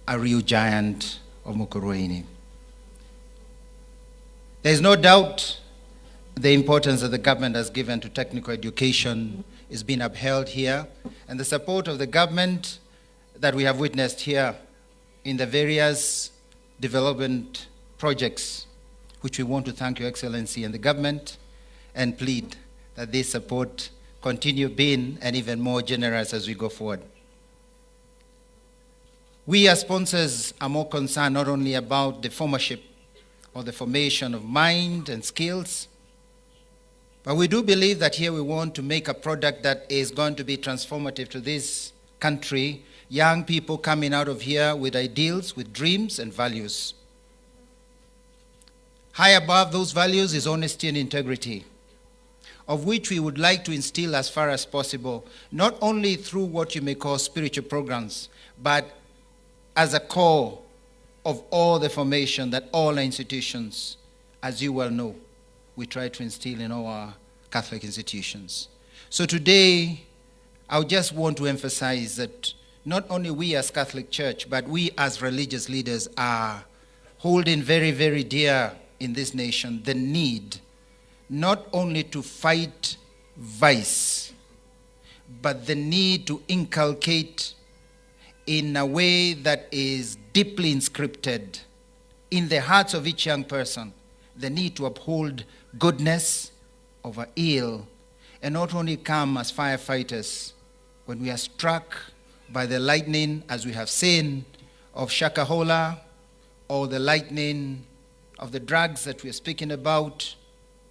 a real giant of Mukurweini. There is no doubt the importance that the government has given to technical education is being upheld here, and the support of the government that we have witnessed here in the various development projects, which we want to thank Your Excellency and the government and plead that this support continue being and even more generous as we go forward. We as sponsors are more concerned not only about the formership or the formation of mind and skills, but we do believe that here we want to make a product that is going to be transformative to this country. Young people coming out of here with ideals, with dreams and values. High above those values is honesty and integrity, of which we would like to instill as far as possible, not only through what you may call spiritual programs, but as a core of all the formation that all our institutions, as you well know, we try to instill in all our Catholic institutions. So today, I just want to emphasize that not only we as Catholic Church, but we as religious leaders are holding very, very dear in this nation the need not only to fight vice, but the need to inculcate in a way that is deeply inscripted in the hearts of each young person the need to uphold goodness over ill, and not only come as firefighters when we are struck by the lightning, as we have seen, of Shakahola, or the lightning of the drugs that we are speaking about,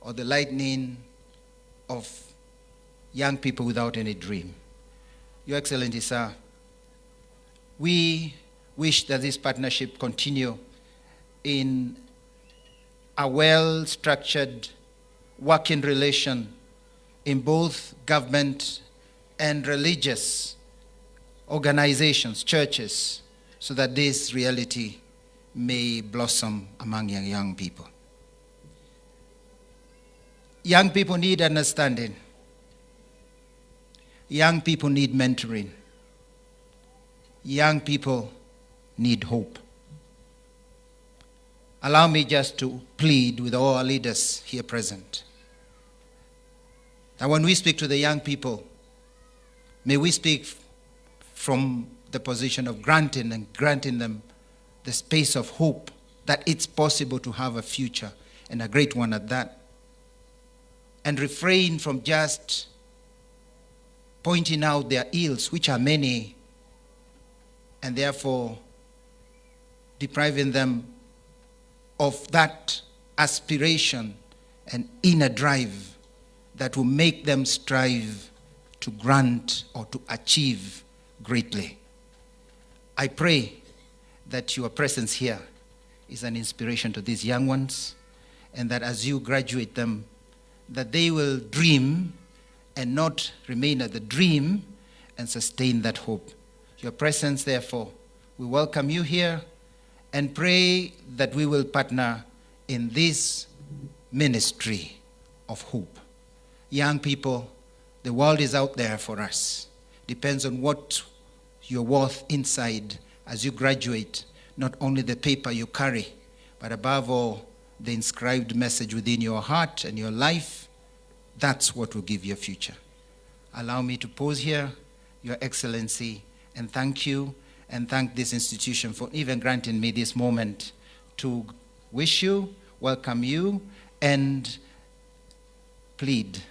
or the lightning of young people without any dream. Your Excellency, sir, we wish that this partnership continue in a well-structured working relation in both government and religious organizations, churches, so that this reality may blossom among young people. Young people need understanding. Young people need mentoring. Young people need hope. Allow me just to plead with all our leaders here present that when we speak to the young people, may we speak from the position of granting them the space of hope that it's possible to have a future, and a great one at that, and refrain from just pointing out their ills, which are many, and therefore depriving them of that aspiration and inner drive that will make them strive to grant or to achieve greatly. I pray that your presence here is an inspiration to these young ones, and that as you graduate them, that they will dream and not remain at the dream, and sustain that hope. Your presence, therefore, we welcome you here and pray that we will partner in this ministry of hope. Young people, the world is out there for us. Depends on what you're worth inside as you graduate, not only the paper you carry, but above all, the inscribed message within your heart and your life. That's what will give you a future. Allow me to pause here, Your Excellency, and thank you, and thank this institution for even granting me this moment to wish you, welcome you, and plead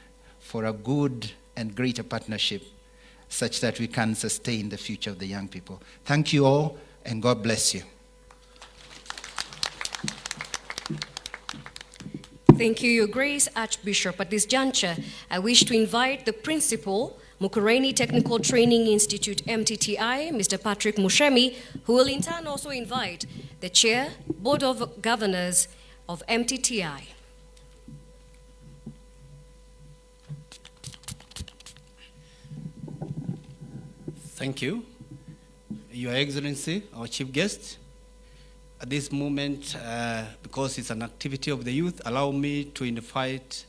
for a good and greater partnership such that we can sustain the future of the young people. Thank you all, and God bless you. Thank you, Your Grace, Archbishop. At this juncture, I wish to invite the Principal, Mukurweini Technical Training Institute, MTTI, Mr. Patrick Mushemi, who will in turn also invite the Chair, Board of Governors of MTTI. Thank you, Your Excellency, our Chief Guest. At this moment, because it's an activity of the youth, allow me to invite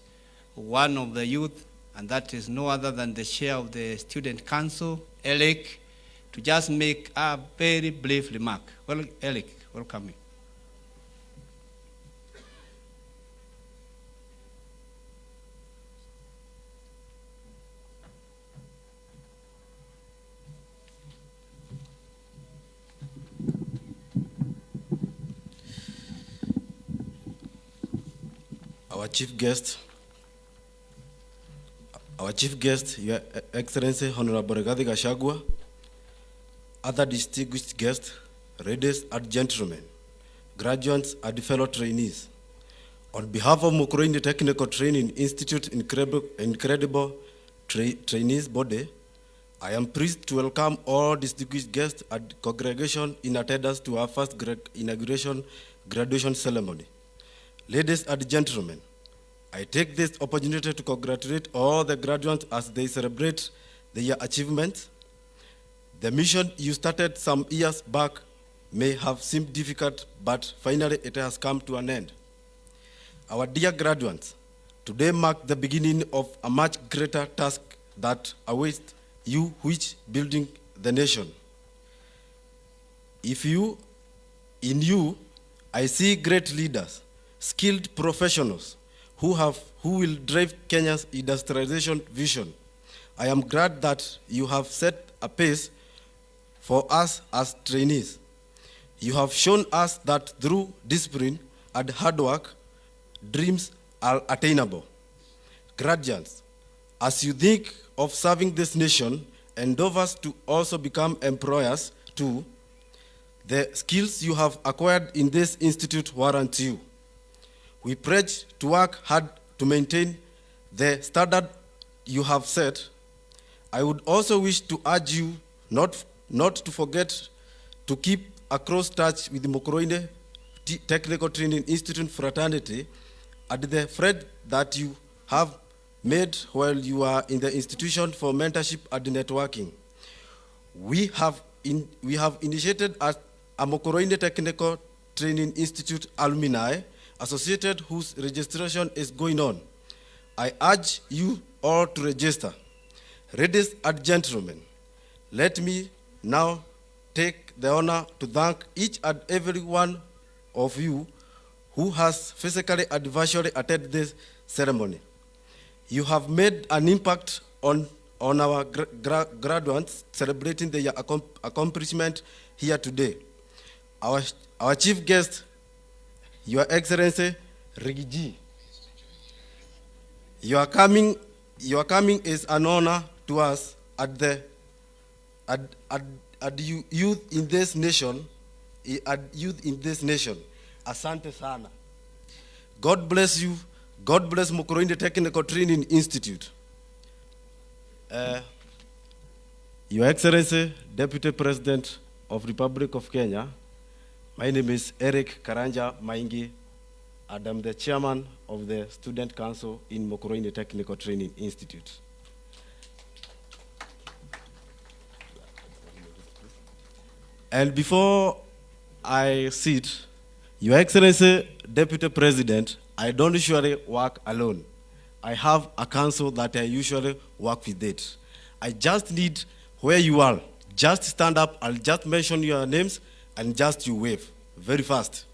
one of the youth, and that is no other than the Chair of the Student Council, Alec, to just make a very brief remark. Well, Eric, welcome. Our chief guest, Your Excellency Honorable Riggy Gachagua, other distinguished guests, ladies and gentlemen, graduates and fellow trainees. On behalf of Mukurweini Technical Training Institute incredible trainees body, I am pleased to welcome all distinguished guests and congregation in attendance to our first inauguration graduation ceremony. Ladies and gentlemen, I take this opportunity to congratulate all the graduates as they celebrate their achievements. The mission you started some years back may have seemed difficult, but finally it has come to an end. Our dear graduates, today marks the beginning of a much greater task that awaits you, which building the nation. In you, I see great leaders, skilled professionals who will drive Kenya's industrialization vision. I am glad that you have set a pace for us as trainees. You have shown us that through discipline and hard work, dreams are attainable. Graduates, as you think of serving this nation, endeavors to also become employers too, the skills you have acquired in this institute warrant you. We pledge to work hard to maintain the standard you have set. I would also wish to urge you not to forget to keep a close touch with the Mukurweini Technical Training Institute fraternity and the friend that you have made while you are in the institution for mentorship and networking. We have initiated a Mukurweini Technical Training Institute alumni associated whose registration is going on. I urge you all to register. Ladies and gentlemen, let me now take the honor to thank each and every one of you who has physically and virtually attended this ceremony. You have made an impact on our graduates celebrating their accomplishment here today. Our chief guest, Your Excellency Riggy G. Your coming is an honor to us at youth in this nation. Asante sana. God bless you. God bless Mukurweini Technical Training Institute. Your Excellency, Deputy President of Republic of Kenya, my name is Eric Karanja Maingi, and I'm the chairman of the Student Council in Mukurweini Technical Training Institute. And before I sit, Your Excellency, Deputy President, I don't usually work alone. I have a council that I usually work with it. I just need where you are. Just stand up, I'll just mention your names, and just you wave, very fast.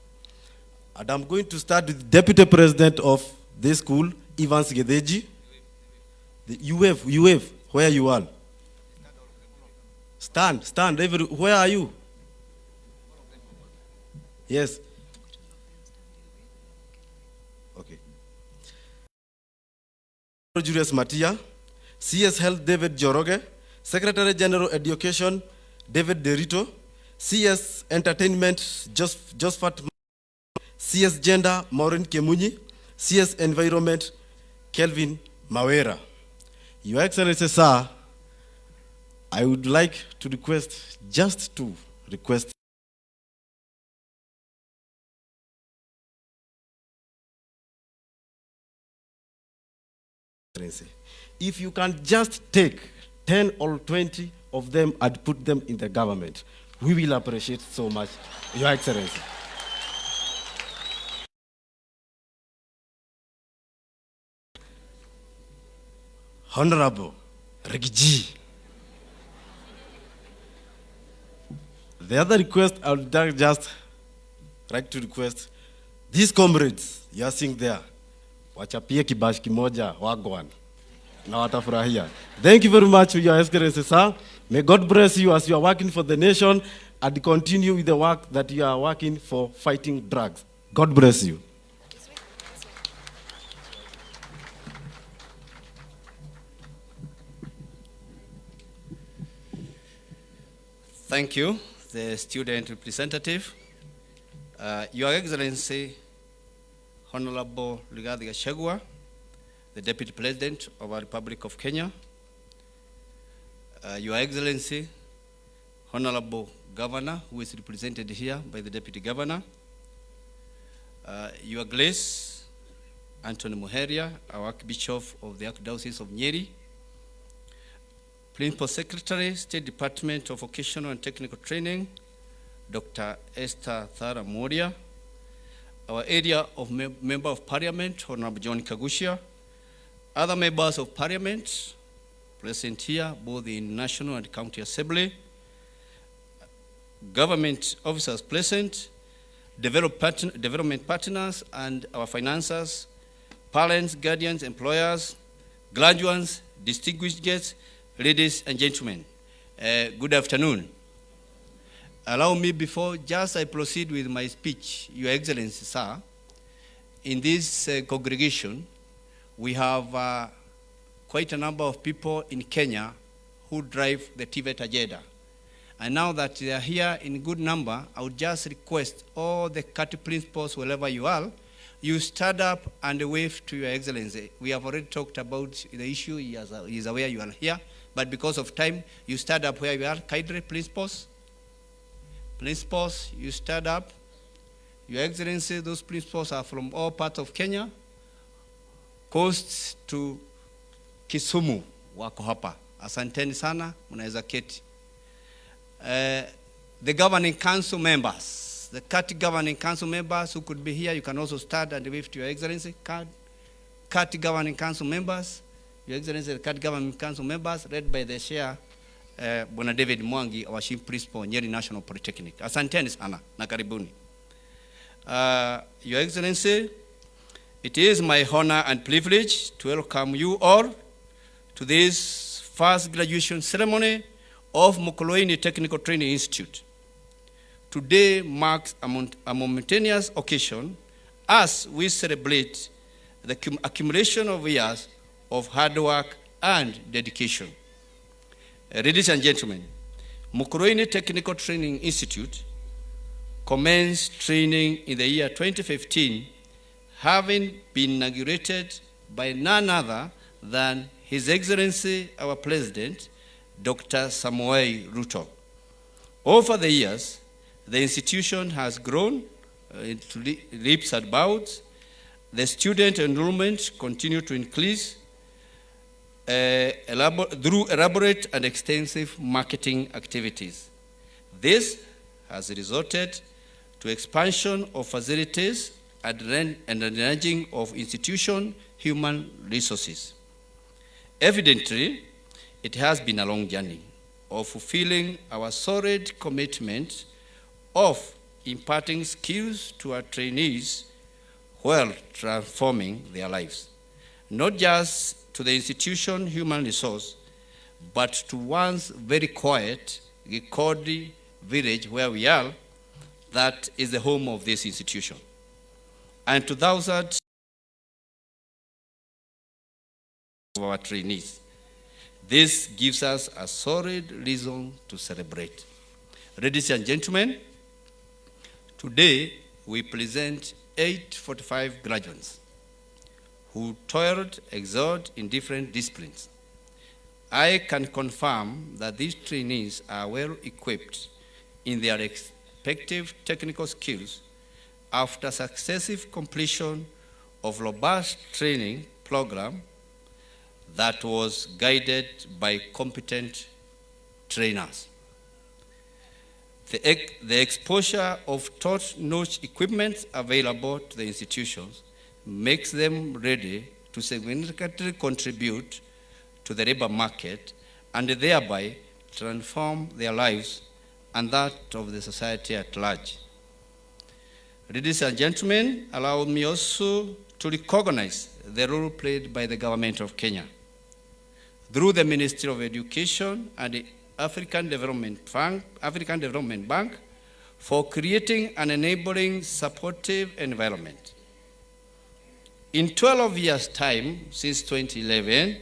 And I'm going to start with Deputy President of this school, Evans Gedeji. You wave, where you are. Stand, where are you? Yes. Okay. Julius Matia, CS Health David Joroge, Secretary General Education David Derito, CS Entertainment Josephat, CS Gender Maureen Kemunyi, CS Environment Kelvin Mawera. Your Excellency, sir, I would like to request, if you can just take 10 or 20 of them and put them in the government, we will appreciate so much, Your Excellency. Honorable Riggy G. The other request I would just like to request, these comrades you are seeing there, wachapie kibash kimoja wagwan na watafurahia. Thank you very much, Your Excellency, sir. May God bless you as you are working for the nation and continue with the work that you are working for fighting drugs. God bless you. Thank you, the student representative. Your Excellency, Honorable Rigathi Gachagua, the Deputy President of our Republic of Kenya. Your Excellency, Honorable Governor, who is represented here by the Deputy Governor. Your Grace, Anthony Muheria, our Archbishop of the Archdiocese of Nyeri. Principal Secretary, State Department of Vocational and Technical Training, Dr. Esther Thara Moria. Our area of Member of Parliament, Honorable John Kagushia. Other members of Parliament present here, both in National and County Assembly. Government officers present, development partners and our financiers, parents, guardians, employers, graduates, distinguished guests, ladies and gentlemen, good afternoon. Allow me, before just I proceed with my speech, Your Excellency, sir, in this congregation, we have quite a number of people in Kenya who drive the TVET agenda. And now that they are here in good number, I would just request all the CAT principals, wherever you are, you stand up and wave to Your Excellency. We have already talked about the issue. He is aware you are here. But because of time, you stand up where you are. Kindly, principals. Principals, you stand up. Your Excellency, those principals are from all parts of Kenya, coast to Kisumu, wako hapa. Asanteni sana, mnaweza keti. The governing council members, the CAT governing council members who could be here, you can also stand and wave to Your Excellency. CAT governing council members, Your Excellency, the CAT governing council members, led by the chair, Bwana David Mwangi, our chief principal, Nyeri National Polytechnic. Asanteni sana, na karibuni. Your Excellency, it is my honor and privilege to welcome you all to this first graduation ceremony of Mukurweini Technical Training Institute. Today marks a momentous occasion as we celebrate the accumulation of years of hard work and dedication. Ladies and gentlemen, Mukurweini Technical Training Institute commenced training in the year 2015, having been inaugurated by none other than His Excellency, our President, Dr. Samoei Ruto. Over the years, the institution has grown into leaps and bounds. The student enrollment continued to increase through elaborate and extensive marketing activities. This has resulted to expansion of facilities and enlarging of institution human resources. Evidently, it has been a long journey of fulfilling our solid commitment of imparting skills to our trainees while transforming their lives, not just to the institution human resource, but to one's very quiet, Gikodi village where we are, that is the home of this institution. And to thousands of our trainees. This gives us a solid reason to celebrate. Ladies and gentlemen, today we present 845 graduates who toiled, excelled in different disciplines. I can confirm that these trainees are well equipped in their respective technical skills after successive completion of robust training program that was guided by competent trainers. The exposure of top-notch equipment available to the institutions makes them ready to significantly contribute to the labor market and thereby transform their lives and that of the society at large. Ladies and gentlemen, allow me also to recognize the role played by the government of Kenya through the Ministry of Education and the African Development Bank for creating an enabling, supportive environment. In 12 years' time, since 2011,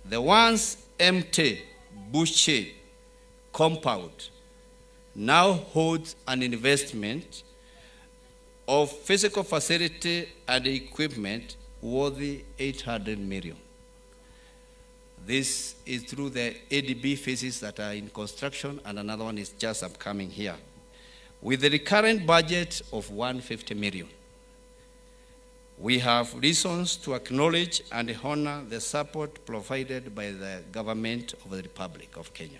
the once empty Buche compound now holds an investment of physical facility and equipment worth 800 million. This is through the ADB phases that are in construction, and another one is just upcoming here, with the recurrent budget of 150 million. We have reasons to acknowledge and honor the support provided by the government of the Republic of Kenya.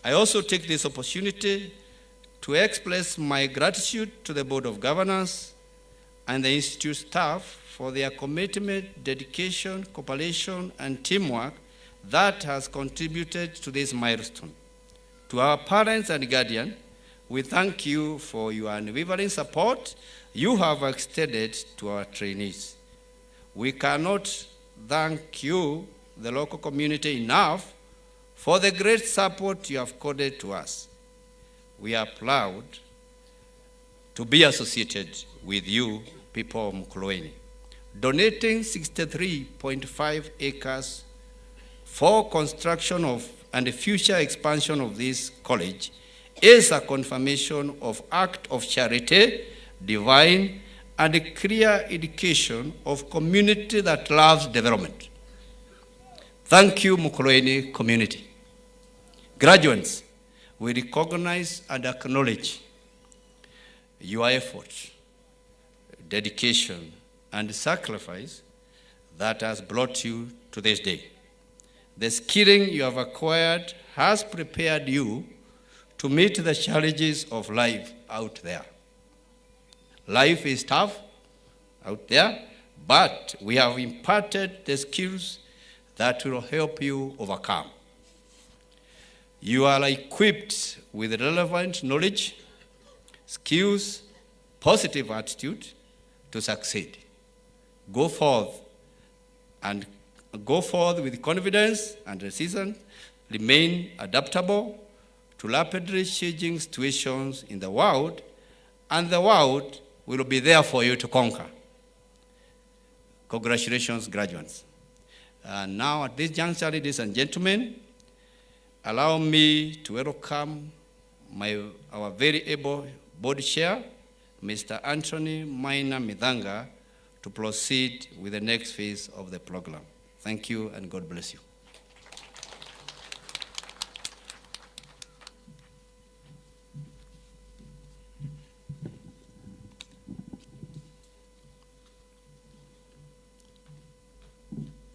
I also take this opportunity to express my gratitude to the Board of Governors and the Institute staff for their commitment, dedication, cooperation, and teamwork that has contributed to this milestone. To our parents and guardians, we thank you for your unwavering support you have extended to our trainees. We cannot thank you, the local community, enough for the great support you have accorded to us. We are proud to be associated with you, people of Mukurweini. Donating 63.5 acres for construction of and the future expansion of this college is a confirmation of act of charity, divine, and a clear indication of community that loves development. Thank you, Mukurweini community. Graduates, we recognize and acknowledge your effort, dedication, and sacrifice that has brought you to this day. The skilling you have acquired has prepared you to meet the challenges of life out there. Life is tough out there, but we have imparted the skills that will help you overcome. You are equipped with relevant knowledge, skills, positive attitude to succeed. Go forth with confidence and resilience. Remain adaptable to rapidly changing situations in the world, and the world will be there for you to conquer. Congratulations, graduates. Now, at this juncture, ladies and gentlemen, allow me to welcome our very able board chair, Mr. Anthony Maina Midhanga, to proceed with the next phase of the program. Thank you, and God bless you.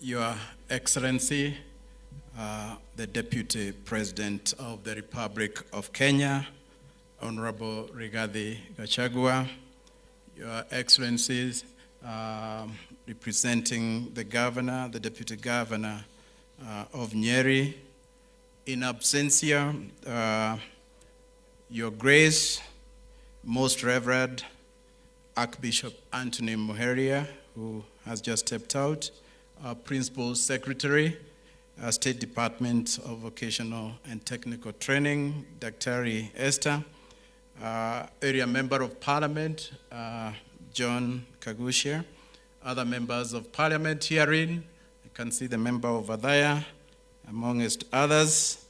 Your Excellency, the Deputy President of the Republic of Kenya, Honorable Riggy Gachagua, Your Excellencies, representing the Governor, the Deputy Governor of Nyeri, in absentia, Your Grace, Most Reverend Archbishop Anthony Muheria, who has just stepped out, Principal Secretary, State Department of Vocational and Technical Training, Dr. Esther, Area Member of Parliament, John Kagushia, other members of Parliament herein. You can see the member over there, amongst others,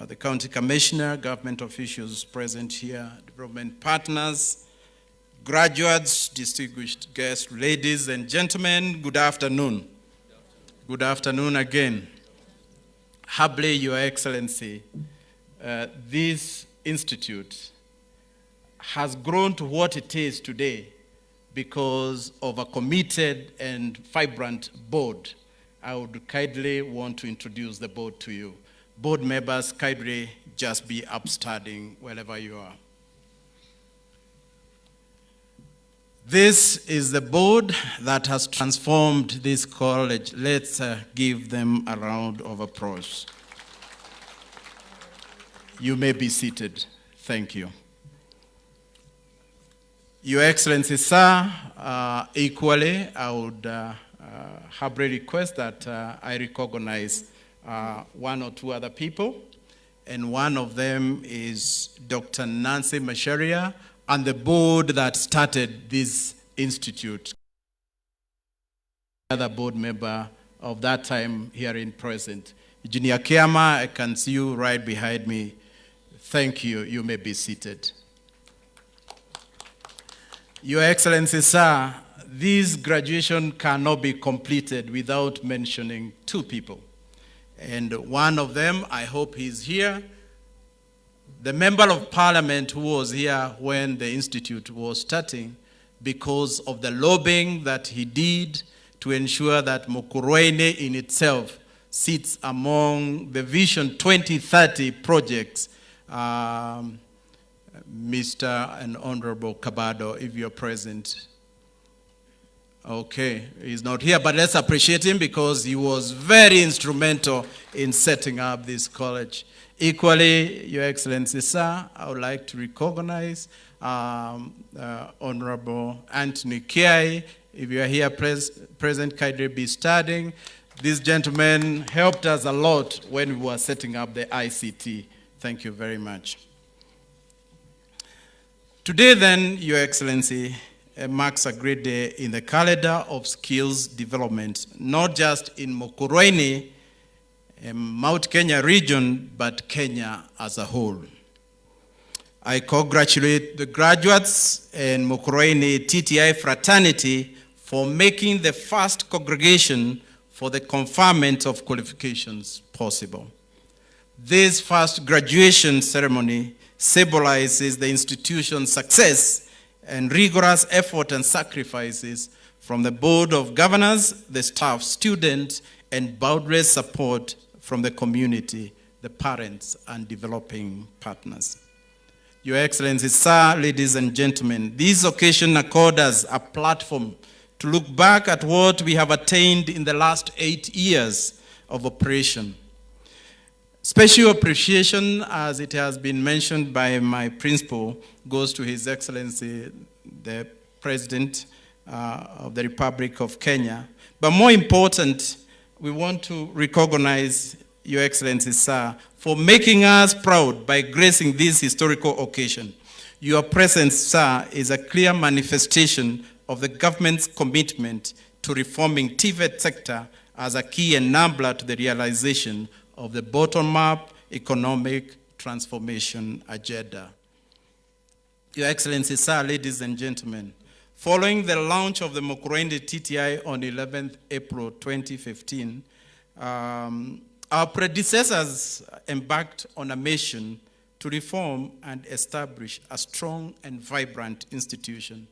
the County Commissioner, government officials present here, development partners, graduates, distinguished guests, ladies and gentlemen, good afternoon. Good afternoon again. Humbly, Your Excellency, this institute has grown to what it is today because of a committed and vibrant board. I would kindly want to introduce the board to you. Board members, kindly just be upstanding wherever you are. This is the board that has transformed this college. Let's give them a round of applause. You may be seated. Thank you. Your Excellency, sir, equally, I would humbly request that I recognize one or two other people, and one of them is Dr. Nancy Macharia and the board that started this institute. Other board member of that time here in present. Junior Kiama, I can see you right behind me. Thank you. You may be seated. Your Excellency, sir, this graduation cannot be completed without mentioning two people. And one of them, I hope he's here, the Member of Parliament who was here when the institute was starting because of the lobbying that he did to ensure that Mukurweini in itself sits among the Vision 2030 projects. Mr. and Honorable Kabado, if you're present. Okay, he's not here, but let's appreciate him because he was very instrumental in setting up this college. Equally, Your Excellency, sir, I would like to recognize Honorable Anthony Kiai. If you are here present, kindly be standing. This gentleman helped us a lot when we were setting up the ICT. Thank you very much. Today then, Your Excellency, marks a great day in the calendar of skills development, not just in Mukurweini, Mount Kenya region, but Kenya as a whole. I congratulate the graduates and Mukurweini TTI fraternity for making the first congregation for the conferment of qualifications possible. This first graduation ceremony symbolizes the institution's success and rigorous effort and sacrifices from the Board of Governors, the staff, students, and boundless support from the community, the parents, and developing partners. Your Excellency, sir, ladies and gentlemen, this occasion accords us a platform to look back at what we have attained in the last 8 years of operation. Special appreciation, as it has been mentioned by my principal, goes to His Excellency, the President of the Republic of Kenya. But more important, we want to recognize Your Excellency, sir, for making us proud by gracing this historical occasion. Your presence, sir, is a clear manifestation of the government's commitment to reforming TVET sector as a key enabler to the realization of the bottom-up economic transformation agenda. Your Excellency, sir, ladies and gentlemen, following the launch of the Mukurweini TTI on 11th April 2015, our predecessors embarked on a mission to reform and establish a strong and vibrant institution.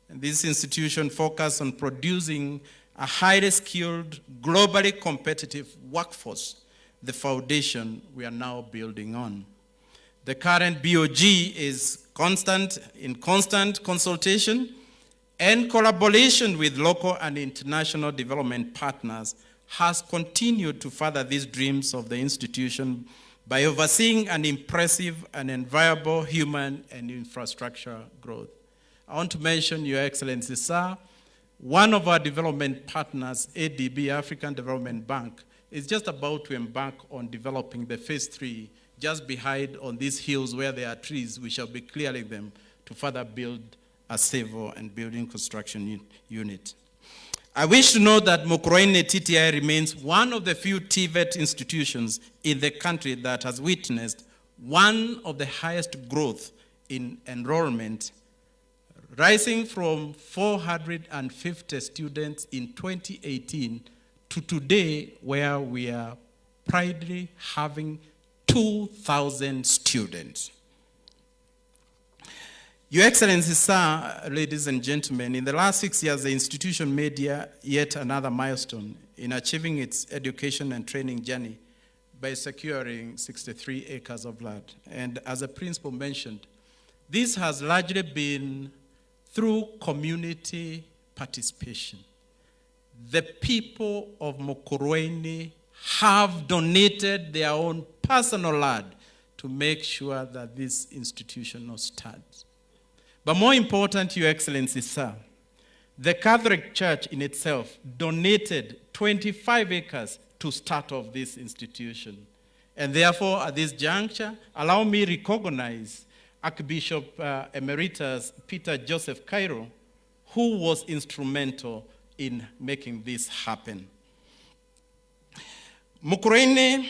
And this institution focused on producing a highly skilled, globally competitive workforce, the foundation we are now building on. The current BOG is in constant consultation and collaboration with local and international development partners has continued to further these dreams of the institution by overseeing an impressive and enviable human and infrastructure growth. I want to mention, Your Excellency, sir, one of our development partners, ADB, African Development Bank, is just about to embark on developing the phase 3 just behind on these hills where there are trees. We shall be clearing them to further build a civil and building construction unit. I wish to note that Mukurweini TTI remains one of the few TVET institutions in the country that has witnessed one of the highest growth in enrollment, rising from 450 students in 2018 to today, where we are proudly having 2,000 students. Your Excellency, sir, ladies and gentlemen, in the last 6 years, the institution made yet another milestone in achieving its education and training journey by securing 63 acres of land. And as the principal mentioned, this has largely been through community participation. The people of Mukurweini have donated their own personal land to make sure that this institution will start. But more important, Your Excellency, sir, the Catholic Church in itself donated 25 acres to start off this institution. And therefore, at this juncture, allow me to recognize Archbishop Emeritus Peter Joseph Cairo, who was instrumental in making this happen. Mukurweini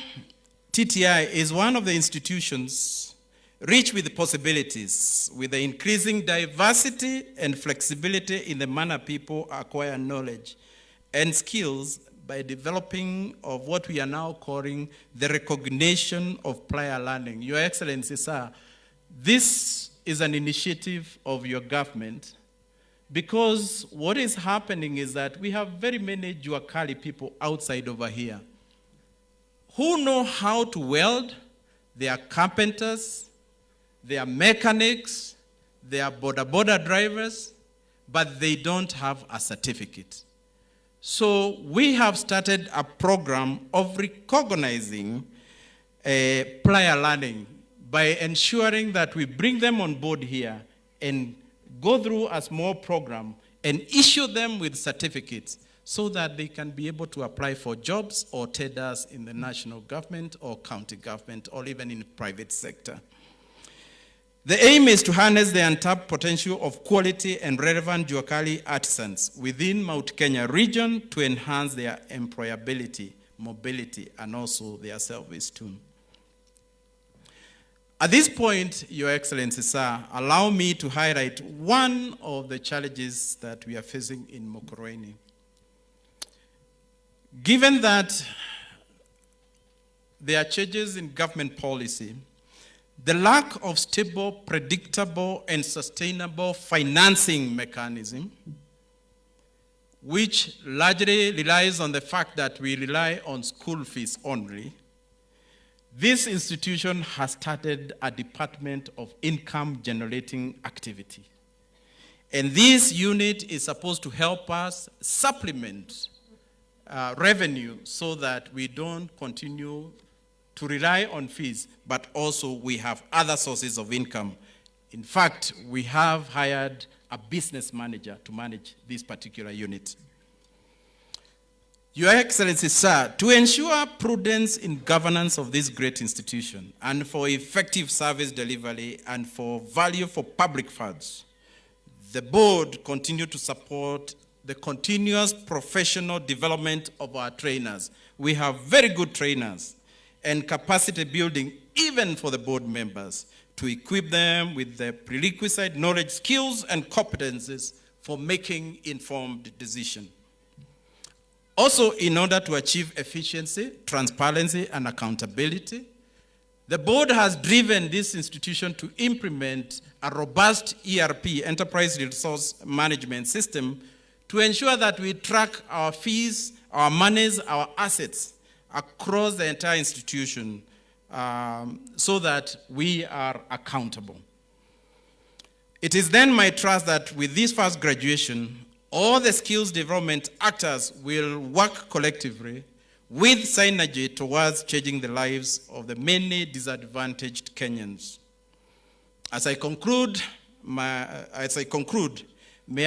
TTI is one of the institutions rich with possibilities, with the increasing diversity and flexibility in the manner people acquire knowledge and skills by developing of what we are now calling the recognition of prior learning. Your Excellency, sir, this is an initiative of your government, because what is happening is that we have very many Juakali people outside over here who know how to weld. They are carpenters, they are mechanics, they are border drivers, but they don't have a certificate. So we have started a program of recognizing prior learning by ensuring that we bring them on board here and go through a small program and issue them with certificates so that they can be able to apply for jobs or tenders in the national government or county government or even in the private sector. The aim is to harness the untapped potential of quality and relevant Juakali artisans within Mount Kenya region to enhance their employability, mobility, and also their self-esteem. At this point, Your Excellency, sir, allow me to highlight one of the challenges that we are facing in Mukurweini. Given that there are changes in government policy, the lack of stable, predictable, and sustainable financing mechanism, which largely relies on the fact that we rely on school fees only, this institution has started a department of income generating activity. And this unit is supposed to help us supplement revenue so that we don't continue to rely on fees, but also we have other sources of income. In fact, we have hired a business manager to manage this particular unit. Your Excellency, sir, to ensure prudence in governance of this great institution and for effective service delivery and for value for public funds, the board continue to support the continuous professional development of our trainers. We have very good trainers and capacity building even for the board members to equip them with the prerequisite knowledge, skills, and competencies for making informed decisions. Also, in order to achieve efficiency, transparency, and accountability, the board has driven this institution to implement a robust ERP, Enterprise Resource Management System, to ensure that we track our fees, our monies, our assets across the entire institution so that we are accountable. It is then my trust that with this first graduation, all the skills development actors will work collectively with synergy towards changing the lives of the many disadvantaged Kenyans. As I conclude, may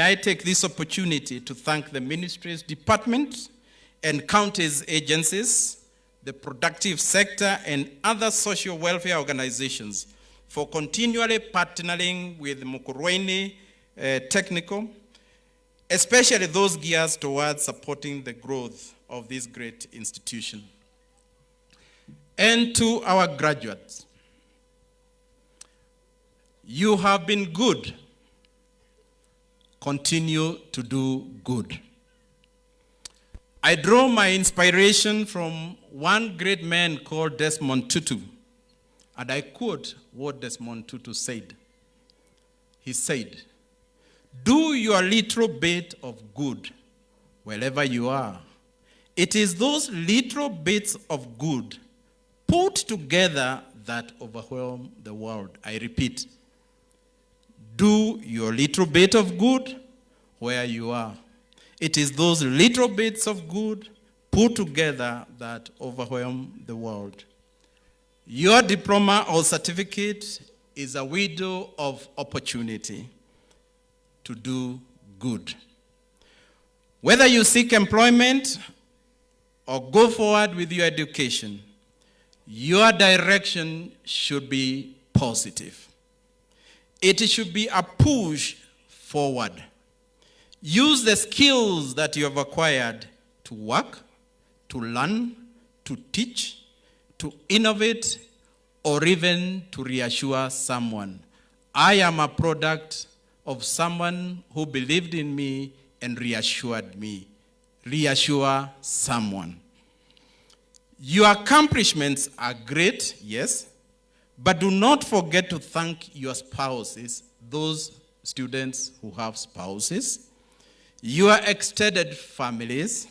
I take this opportunity to thank the ministries, departments, and counties agencies, the productive sector, and other social welfare organizations for continually partnering with Mukurweini Technical, especially those geared towards supporting the growth of this great institution. And to our graduates, you have been good. Continue to do good. I draw my inspiration from one great man called Desmond Tutu, and I quote what Desmond Tutu said. He said, "Do your little bit of good wherever you are. It is those little bits of good put together that overwhelm the world." I repeat, do your little bit of good where you are. It is those little bits of good put together that overwhelm the world. Your diploma or certificate is a window of opportunity to do good. Whether you seek employment or go forward with your education, your direction should be positive. It should be a push forward. Use the skills that you have acquired to work, to learn, to teach, to innovate, or even to reassure someone. I am a product of someone who believed in me and reassured me. Reassure someone. Your accomplishments are great, yes, but do not forget to thank your spouses, those students who have spouses, your extended families,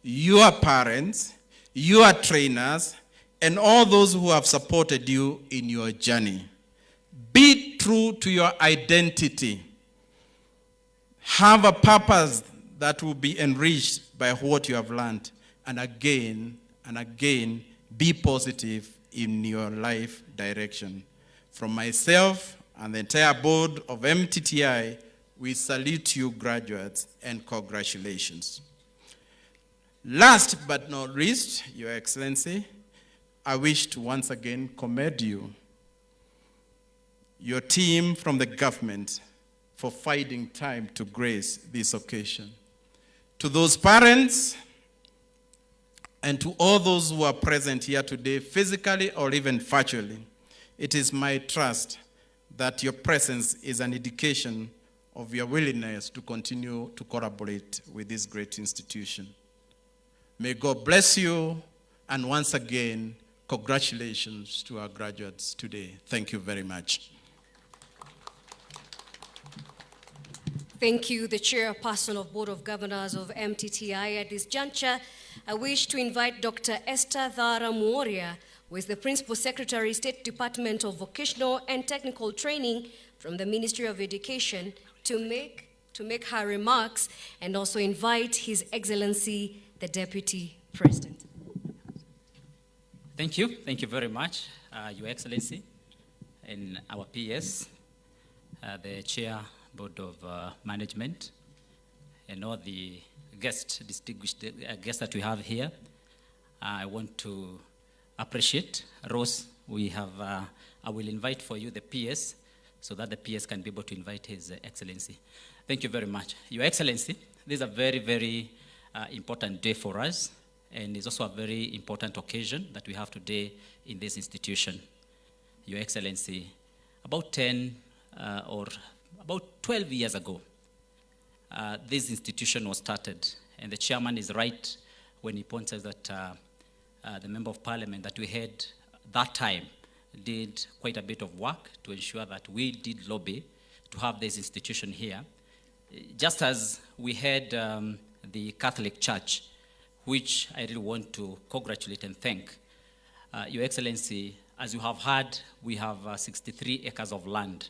your parents, your trainers, and all those who have supported you in your journey. Be true to your identity. Have a purpose that will be enriched by what you have learned. And again, be positive in your life direction. From myself and the entire board of MTTI, we salute you, graduates, and congratulations. Last but not least, Your Excellency, I wish to once again commend you, your team from the government, for finding time to grace this occasion. To those parents and to all those who are present here today, physically or even virtually, it is my trust that your presence is an indication of your willingness to continue to collaborate with this great institution. May God bless you, and once again, congratulations to our graduates today. Thank you very much. Thank you, the Chairperson of Board of Governors of MTTI. At this juncture, I wish to invite Dr. Esther Thara Muoria, who is the Principal Secretary, State Department of Vocational and Technical Training from the Ministry of Education, to make her remarks, and also invite His Excellency, the Deputy President. Thank you. Thank you very much, Your Excellency, and our PS, the Chair, Board of Management, and all the distinguished guests that we have here. I want to appreciate Rose. I will invite for you the PS so that the PS can be able to invite His Excellency. Thank you very much. Your Excellency, this is a very, very important day for us, and it's also a very important occasion that we have today in this institution. Your Excellency, about 10 or about 12 years ago, this institution was started, and the chairman is right when he points out that the Member of Parliament that we had that time did quite a bit of work to ensure that we did lobby to have this institution here. Just as we had the Catholic Church, which I really want to congratulate and thank. Your Excellency, as you have heard, we have 63 acres of land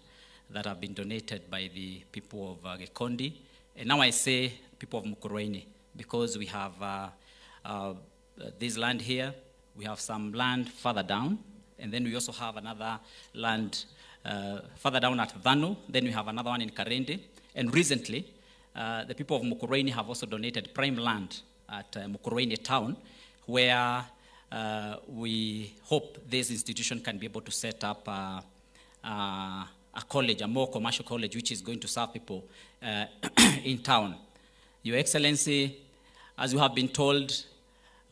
that have been donated by the people of Gikondi. And now I say people of Mukurweini, because we have this land here, we have some land further down, and then we also have another land further down at Vanu, then we have another one in Karende. And recently, the people of Mukurweini have also donated prime land at Mukurweini town, where we hope this institution can be able to set up a college, a more commercial college, which is going to serve people in town. Your Excellency, as you have been told,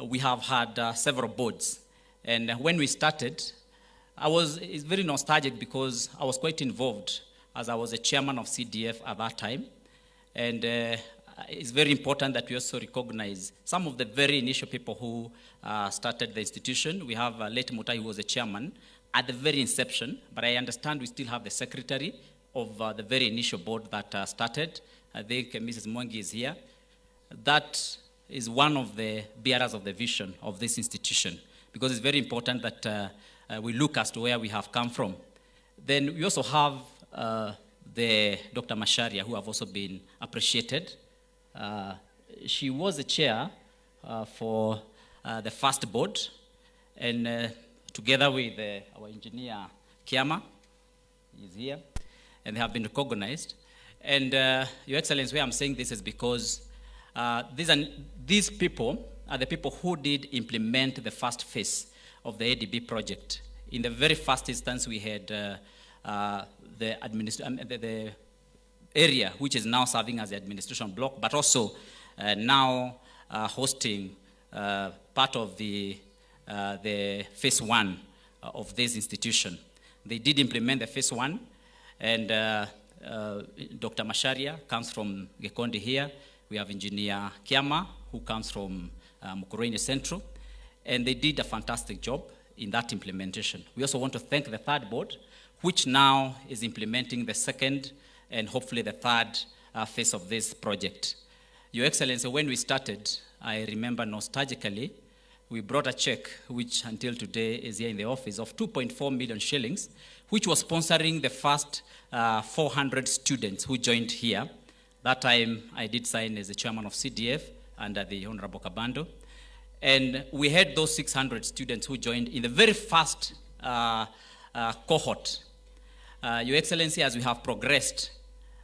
we have had several boards. And when we started, it's very nostalgic because I was quite involved as I was a chairman of CDF at that time. And it's very important that we also recognize some of the very initial people who started the institution. We have late Mutai, who was the chairman at the very inception, but I understand we still have the secretary of the very initial board that started. I think Mrs. Mwangi is here. That is one of the bearers of the vision of this institution, because it's very important that we look as to where we have come from. Then we also have the Dr. Masharia, who have also been appreciated. She was the chair for the first board, and together with our engineer, Kiama, is here, and they have been recognized. And Your Excellency, why I'm saying this is because these people are the people who did implement the first phase of the ADB project. In the very first instance, we had the area which is now serving as the administration block, but also now hosting part of the phase one of this institution. They did implement the phase one, and Dr. Masharia comes from Gekondi here. We have Engineer Kiama, who comes from Mukurweini Central, and they did a fantastic job in that implementation. We also want to thank the third board, which now is implementing the second and hopefully the third phase of this project. Your Excellency, when we started, I remember nostalgically, we brought a check, which until today is here in the office, of 2.4 million shillings, which was sponsoring the first 400 students who joined here. That time, I did sign as the chairman of CDF under the Honorable Kabando. And we had those 600 students who joined in the very first cohort. Your Excellency, as we have progressed,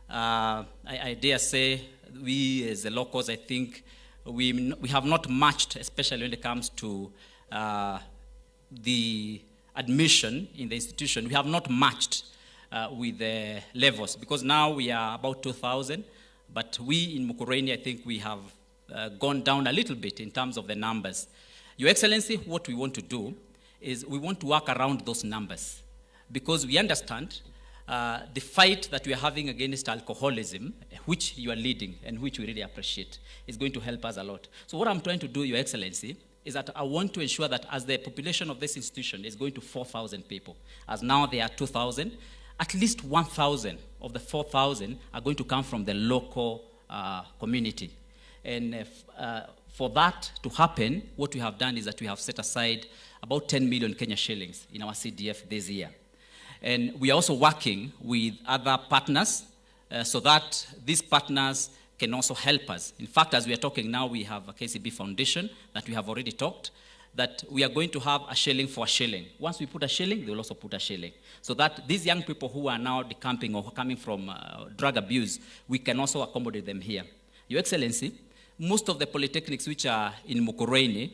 I dare say, we as the locals, I think, we have not matched, especially when it comes to the admission in the institution. We have not matched with the levels, because now we are about 2,000, but we in Mukurweini, I think we have gone down a little bit in terms of the numbers. Your Excellency, what we want to do is we want to work around those numbers, because we understand the fight that we are having against alcoholism, which you are leading and which we really appreciate, is going to help us a lot. So what I'm trying to do, Your Excellency, is that I want to ensure that as the population of this institution is going to 4,000 people, as now there are 2,000, at least 1,000 of the 4,000 are going to come from the local community. And for that to happen, what we have done is that we have set aside about 10 million Kenya shillings in our CDF this year. And we are also working with other partners so that these partners can also help us. In fact, as we are talking now, we have a KCB Foundation that we have already talked, that we are going to have a shilling for a shilling. Once we put a shilling, they will also put a shilling. So that these young people who are now decamping or coming from drug abuse, we can also accommodate them here. Your Excellency, most of the polytechnics which are in Mukurweini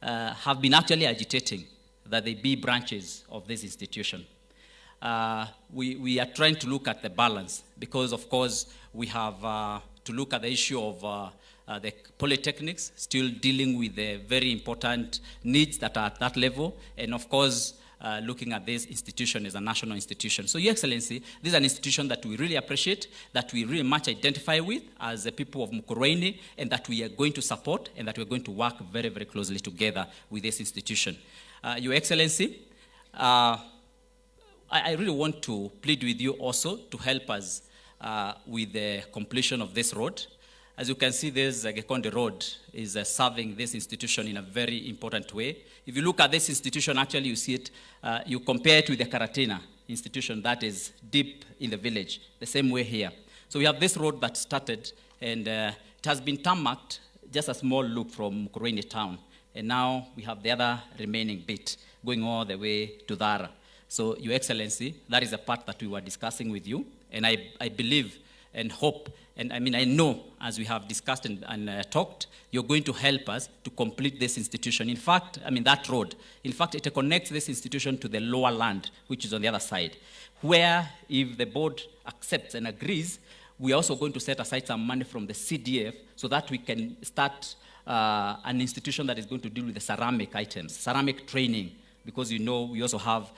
have been actually agitating that they be branches of this institution. We are trying to look at the balance, because of course we have to look at the issue of the polytechnics still dealing with the very important needs that are at that level, and of course looking at this institution as a national institution. So Your Excellency, this is an institution that we really appreciate, that we really much identify with as the people of Mukurweini, and that we are going to support, and that we're going to work very, very closely together with this institution. Your Excellency, I really want to plead with you also to help us with the completion of this road. As you can see, this Gekondi Road is serving this institution in a very important way. If you look at this institution, actually you see it, you compare it with the Karatina institution that is deep in the village, the same way here. So we have this road that started, and it has been tarmacked, just a small loop from Mukurweini town. And now we have the other remaining bit going all the way to Dara. So, Your Excellency, that is the part that we were discussing with you, and I believe and hope, and I mean I know, as we have discussed and talked, you're going to help us to complete this institution. In fact, I mean that road, in fact it connects this institution to the lower land, which is on the other side, where if the board accepts and agrees, we are also going to set aside some money from the CDF so that we can start an institution that is going to deal with the ceramic items, ceramic training, because you know we also have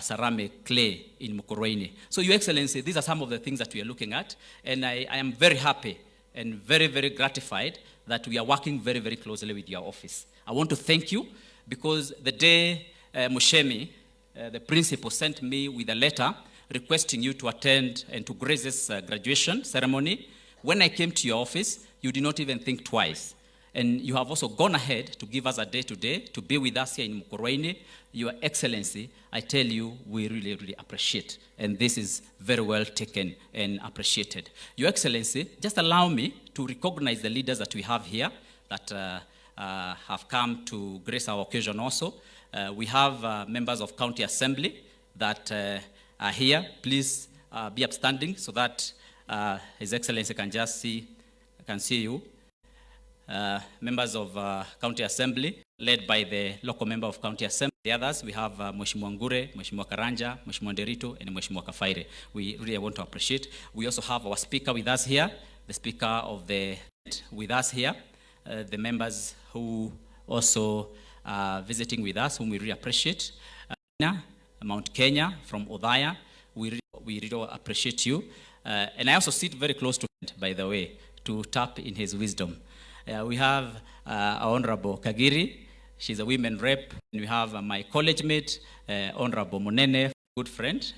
ceramic clay in Mukurweini. So Your Excellency, these are some of the things that we are looking at, and I am very happy and very, very gratified that we are working very, very closely with your office. I want to thank you, because the day Mushemi, the principal, sent me with a letter requesting you to attend and to grace this graduation ceremony, when I came to your office, you did not even think twice. And you have also gone ahead to give us a day today to be with us here in Mukurweini. Your Excellency, I tell you, we really, really appreciate. And this is very well taken and appreciated. Your Excellency, just allow me to recognize the leaders that we have here that have come to grace our occasion also. We have members of County Assembly that are here. Please be upstanding so that His Excellency can just see you. Members of County Assembly, led by the local member of County Assembly. The others, we have Mheshimiwa Ngure, Mheshimiwa Karanja, Mheshimiwa Nderito, and Mheshimiwa Kafaire. We really want to appreciate. We also have our speaker with us here, the speaker of the with us here, the members who also are visiting with us, whom we really appreciate. Mount Kenya from Odhaya, we really appreciate you. And I also sit very close to him, by the way, to tap in his wisdom. We have our Honorable Kagiri, she's a women rep. And we have my college mate, Honorable Munene, good friend,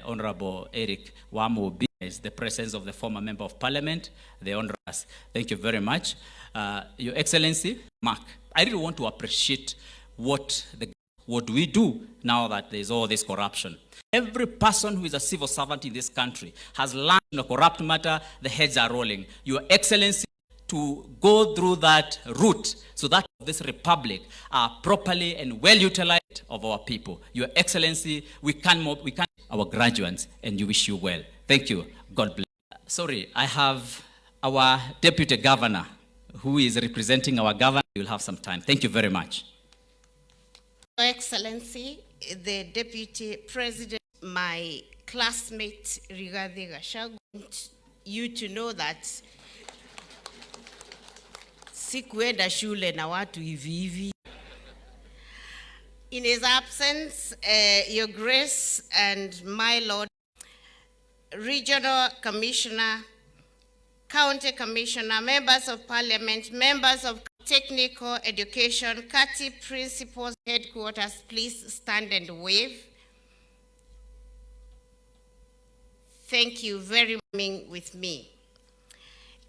Honorable Eric Wamubi, is the presence of the former member of parliament, the honorables. Thank you very much. Your Excellency, Mark, I really want to appreciate what we do now that there's all this corruption. Every person who is a civil servant in this country has learned in a corrupt matter, the heads are rolling. Your Excellency, to go through that route so that this republic are properly and well utilized of our people. Your Excellency, we can our graduates, and you wish you well. Thank you. God bless. Sorry, I have our Deputy Governor who is representing our governor. You'll have some time. Thank you very much. Your Excellency, the Deputy President, my classmate Riggy G, I want you to know that sikuenda shule na watu hivi hivi. In his absence, Your Grace and my Lord, Regional Commissioner, County Commissioner, Members of Parliament, Members of Technical Education, CATI Principals, Headquarters, please stand and wave. Thank you very much for being with me.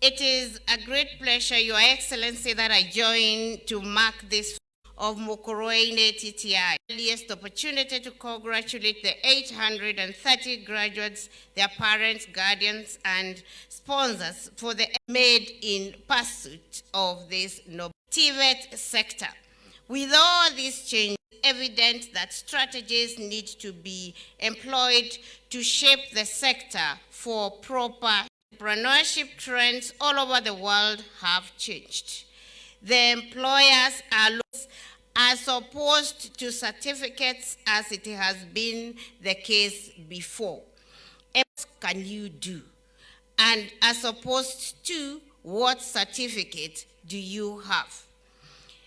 It is a great pleasure, Your Excellency, that I join to mark this of Mukurweini TTI. Earliest opportunity to congratulate the 830 graduates, their parents, guardians, and sponsors for the made in pursuit of this noble TVET sector. With all these changes, it's evident that strategies need to be employed to shape the sector for proper entrepreneurship. Trends all over the world have changed. The employers are as opposed to certificates as it has been the case before. What can you do? And as opposed to what certificate do you have?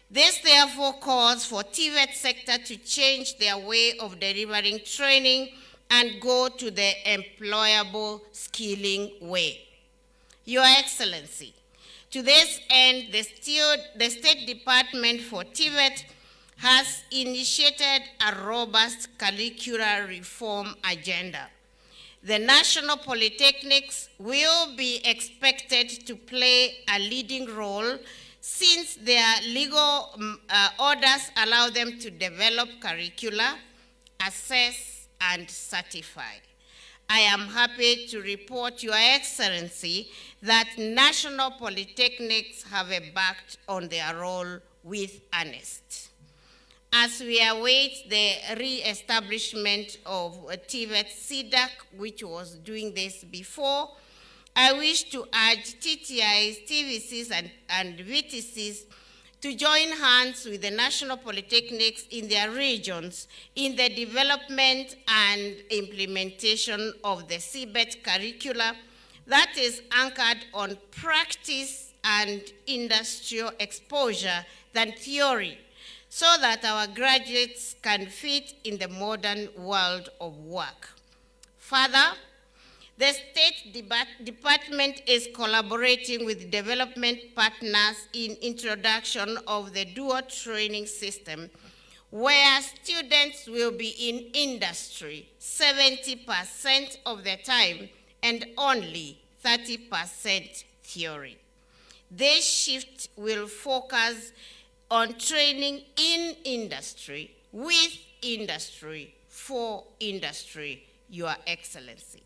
This therefore calls for TVET sector to change their way of delivering training and go to the employable skilling way. Your Excellency, to this end, the State Department for TVET has initiated a robust curricular reform agenda. The national polytechnics will be expected to play a leading role since their legal orders allow them to develop curricula, assess, and certify. I am happy to report, Your Excellency, that national polytechnics have embarked on their role with earnest. As we await the re-establishment of TVET CDAC, which was doing this before, I wish to urge TTIs, TVCs, and VTCs to join hands with the national polytechnics in their regions in the development and implementation of the CBET curricula that is anchored on practice and industrial exposure than theory, so that our graduates can fit in the modern world of work. Further, the State Department is collaborating with development partners in introduction of the dual training system, where students will be in industry 70% of the time and only 30% theory. This shift will focus on training in industry, with industry, for industry, Your Excellency.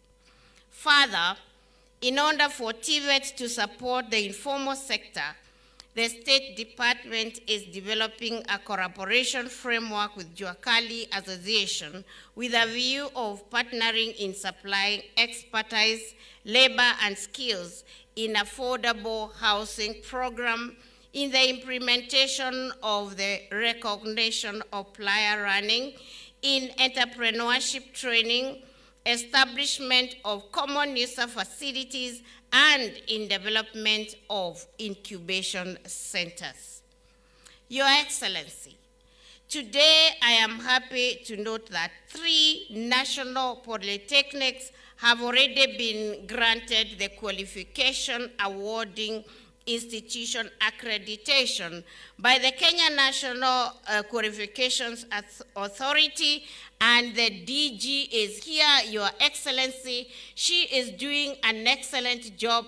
Further, in order for TVET to support the informal sector, the State Department is developing a collaboration framework with Juakali Association with a view of partnering in supplying expertise, labor, and skills in affordable housing program, in the implementation of the recognition of player running, in entrepreneurship training, establishment of common user facilities, and in development of incubation centers. Your Excellency, today I am happy to note that 3 national polytechnics have already been granted the qualification awarding institution accreditation by the Kenya National Qualifications Authority, and the DG is here, Your Excellency. She is doing an excellent job,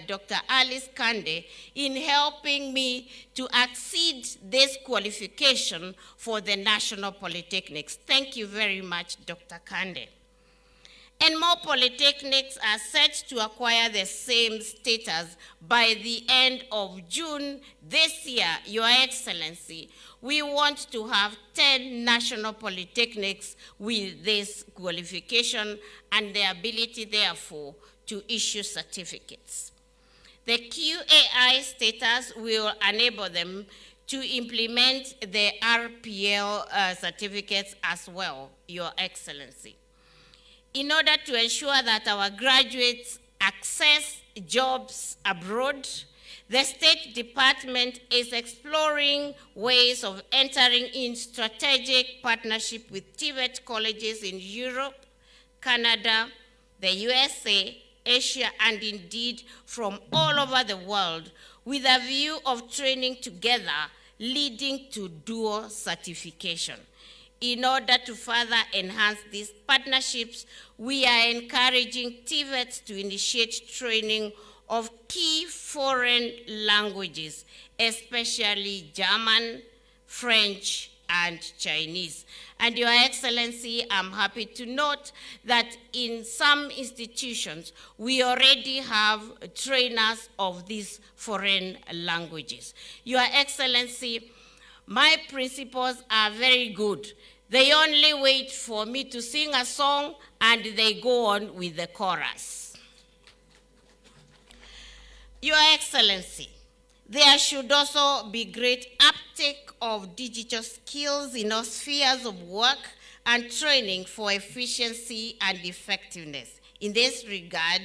Dr. Alice Kande, in helping me to exceed this qualification for the National Polytechnics. Thank you very much, Dr. Kande. And more polytechnics are set to acquire the same status by the end of June this year, Your Excellency. We want to have 10 national polytechnics with this qualification and the ability, therefore, to issue certificates. The QAI status will enable them to implement the RPL certificates as well, Your Excellency. In order to ensure that our graduates access jobs abroad, the State Department is exploring ways of entering in strategic partnership with TVET colleges in Europe, Canada, the USA, Asia, and indeed from all over the world, with a view of training together, leading to dual certification. In order to further enhance these partnerships, we are encouraging TVETs to initiate training of key foreign languages, especially German, French, and Chinese. And Your Excellency, I'm happy to note that in some institutions, we already have trainers of these foreign languages. Your Excellency, my principals are very good. They only wait for me to sing a song and they go on with the chorus. Your Excellency, there should also be great uptake of digital skills in all spheres of work and training for efficiency and effectiveness. In this regard,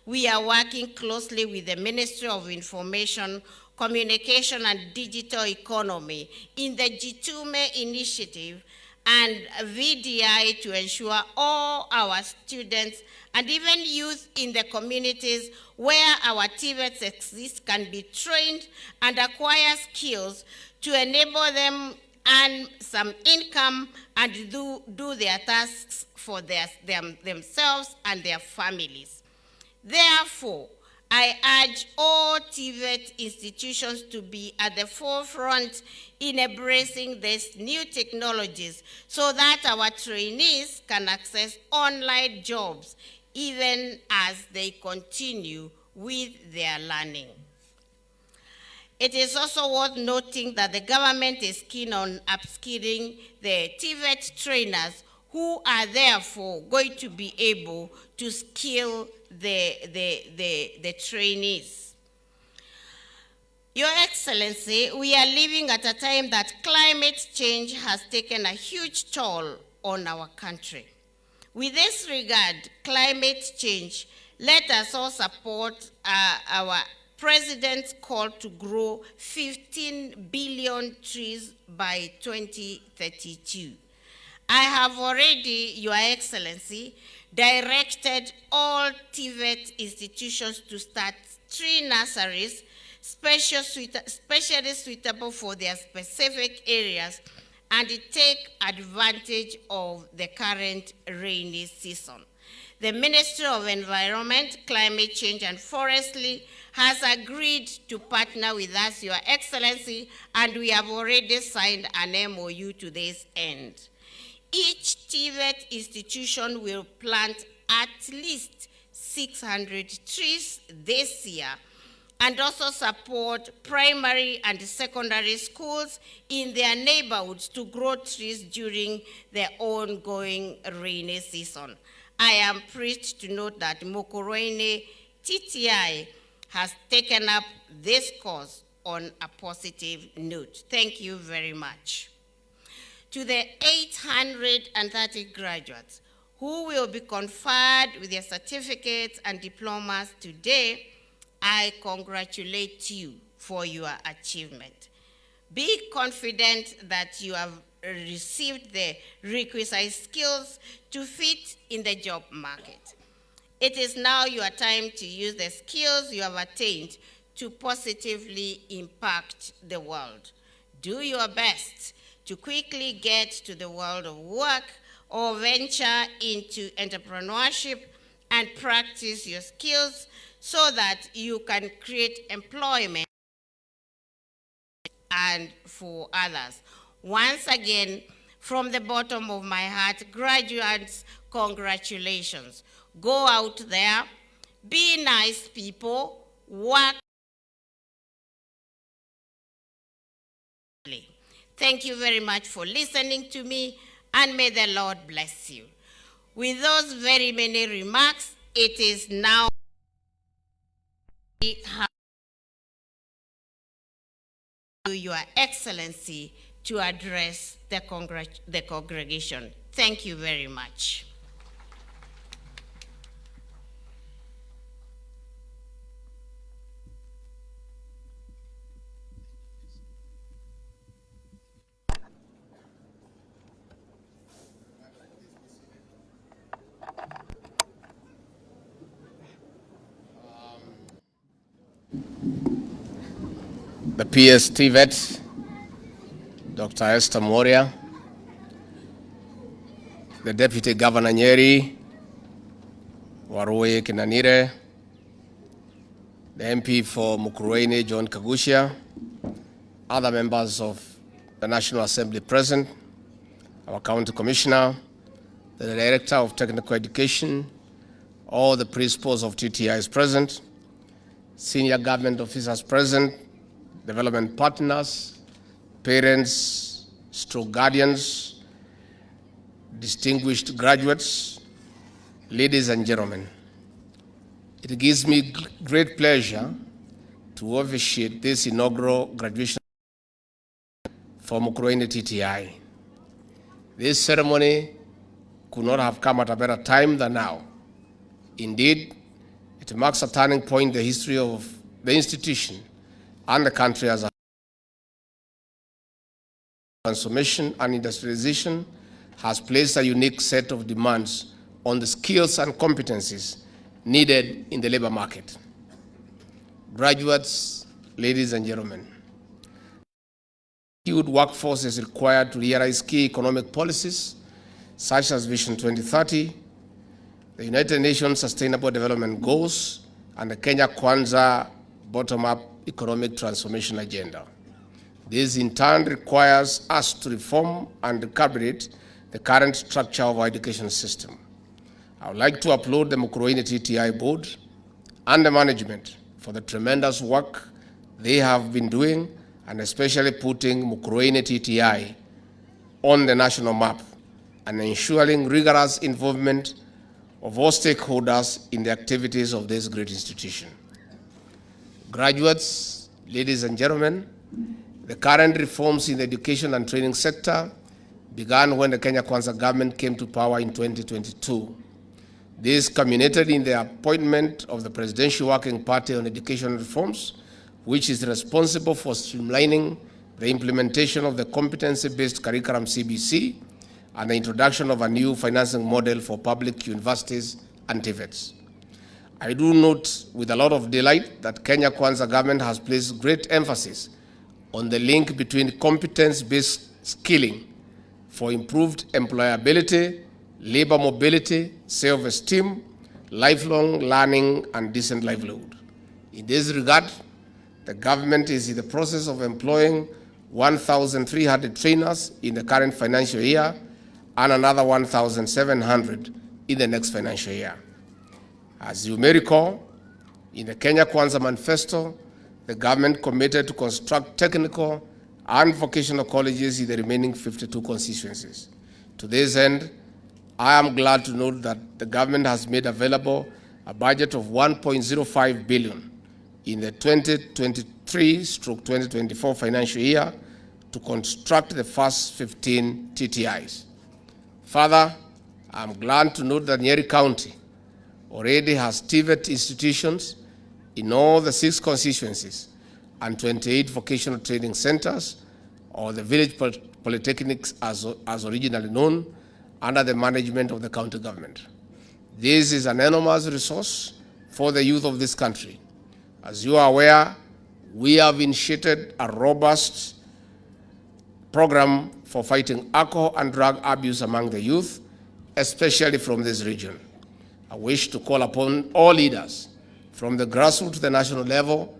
we are working closely with the Ministry of Information, Communication and Digital Economy in the Jitume initiative and VDI to ensure all our students and even youth in the communities where our TVETs exist can be trained and acquire skills to enable them earn some income and do their tasks for themselves and their families. Therefore, I urge all TVET institutions to be at the forefront in embracing these new technologies so that our trainees can access online jobs even as they continue with their learning. It is also worth noting that the government is keen on upskilling the TVET trainers who are therefore going to be able to skill the trainees. Your Excellency, we are living at a time that climate change has taken a huge toll on our country. With this regard, climate change, let us all support our President's call to grow 15 billion trees by 2032. I have already, Your Excellency, directed all TVET institutions to start tree nurseries, specially suitable for their specific areas, and take advantage of the current rainy season. The Ministry of Environment, Climate Change and Forestry has agreed to partner with us, Your Excellency, and we have already signed an MOU to this end. Each TVET institution will plant at least 600 trees this year, and also support primary and secondary schools in their neighborhoods to grow trees during the ongoing rainy season. I am pleased to note that Mukurweini TTI has taken up this cause on a positive note. Thank you very much. To the 830 graduates who will be conferred with their certificates and diplomas today, I congratulate you for your achievement. Be confident that you have received the requisite skills to fit in the job market. It is now your time to use the skills you have attained to positively impact the world. Do your best to quickly get to the world of work or venture into entrepreneurship and practice your skills so that you can create employment and for others. Once again, from the bottom of my heart, graduates, congratulations. Go out there, be nice people, work. Thank you very much for listening to me, and may the Lord bless you. With those very many remarks, it is now Your Excellency to address the congregation. Thank you very much. The PS TVET, Dr. Esther Moria, the Deputy Governor Nyeri, Warui Kinanire, the MP for Mukurweini, John Kagushia, other members of the National Assembly present, our County Commissioner, the Director of Technical Education, all the principals of TTI is present, senior government officers present, development partners, parents, stroke guardians, distinguished graduates, ladies and gentlemen. It gives me great pleasure to officiate this inaugural graduation for Mukurweini TTI. This ceremony could not have come at a better time than now. Indeed, it marks a turning point in the history of the institution and the country as a transformation and industrialization has placed a unique set of demands on the skills and competencies needed in the labor market. Graduates, ladies and gentlemen, skilled workforce is required to realize key economic policies such as Vision 2030, the United Nations Sustainable Development Goals, and the Kenya Kwanza bottom-up economic transformation agenda. This in turn requires us to reform and recalibrate the current structure of our education system. I would like to applaud the Mukurweini TTI board and the management for the tremendous work they have been doing, and especially putting Mukurweini TTI on the national map and ensuring rigorous involvement of all stakeholders in the activities of this great institution. Graduates, ladies and gentlemen, the current reforms in the education and training sector began when the Kenya Kwanza government came to power in 2022. This culminated in the appointment of the Presidential Working Party on Education Reforms, which is responsible for streamlining the implementation of the competency-based curriculum CBC and the introduction of a new financing model for public universities and TVETs. I do note with a lot of delight that Kenya Kwanza government has placed great emphasis on the link between competence-based skilling for improved employability, labor mobility, self-esteem, lifelong learning, and decent livelihood. In this regard, the government is in the process of employing 1,300 trainers in the current financial year and another 1,700 in the next financial year. As you may recall, in the Kenya Kwanza Manifesto, the government committed to construct technical and vocational colleges in the remaining 52 constituencies. To this end, I am glad to note that the government has made available a budget of 1.05 billion in the 2023/2024 financial year to construct the first 15 TTIs. Further, I am glad to note that Nyeri County already has TVET institutions in all the 6 constituencies and 28 vocational training centers, or the village polytechnics as originally known, under the management of the county government. This is an enormous resource for the youth of this country. As you are aware, we have initiated a robust program for fighting alcohol and drug abuse among the youth, especially from this region. I wish to call upon all leaders from the grassroots to the national level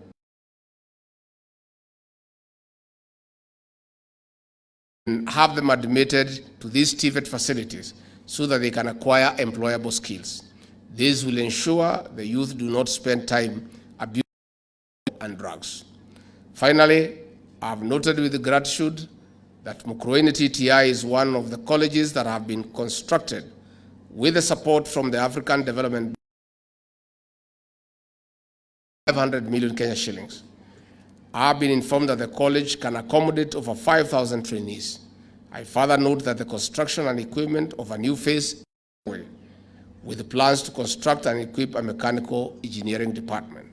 and have them admitted to these TVET facilities so that they can acquire employable skills. This will ensure the youth do not spend time abusing and drugs. Finally, I have noted with gratitude that Mukurweini TTI is one of the colleges that have been constructed with the support from the African Development 500 million Kenya shillings. I have been informed that the college can accommodate over 5,000 trainees. I further note that the construction and equipment of a new phase with plans to construct and equip a mechanical engineering department.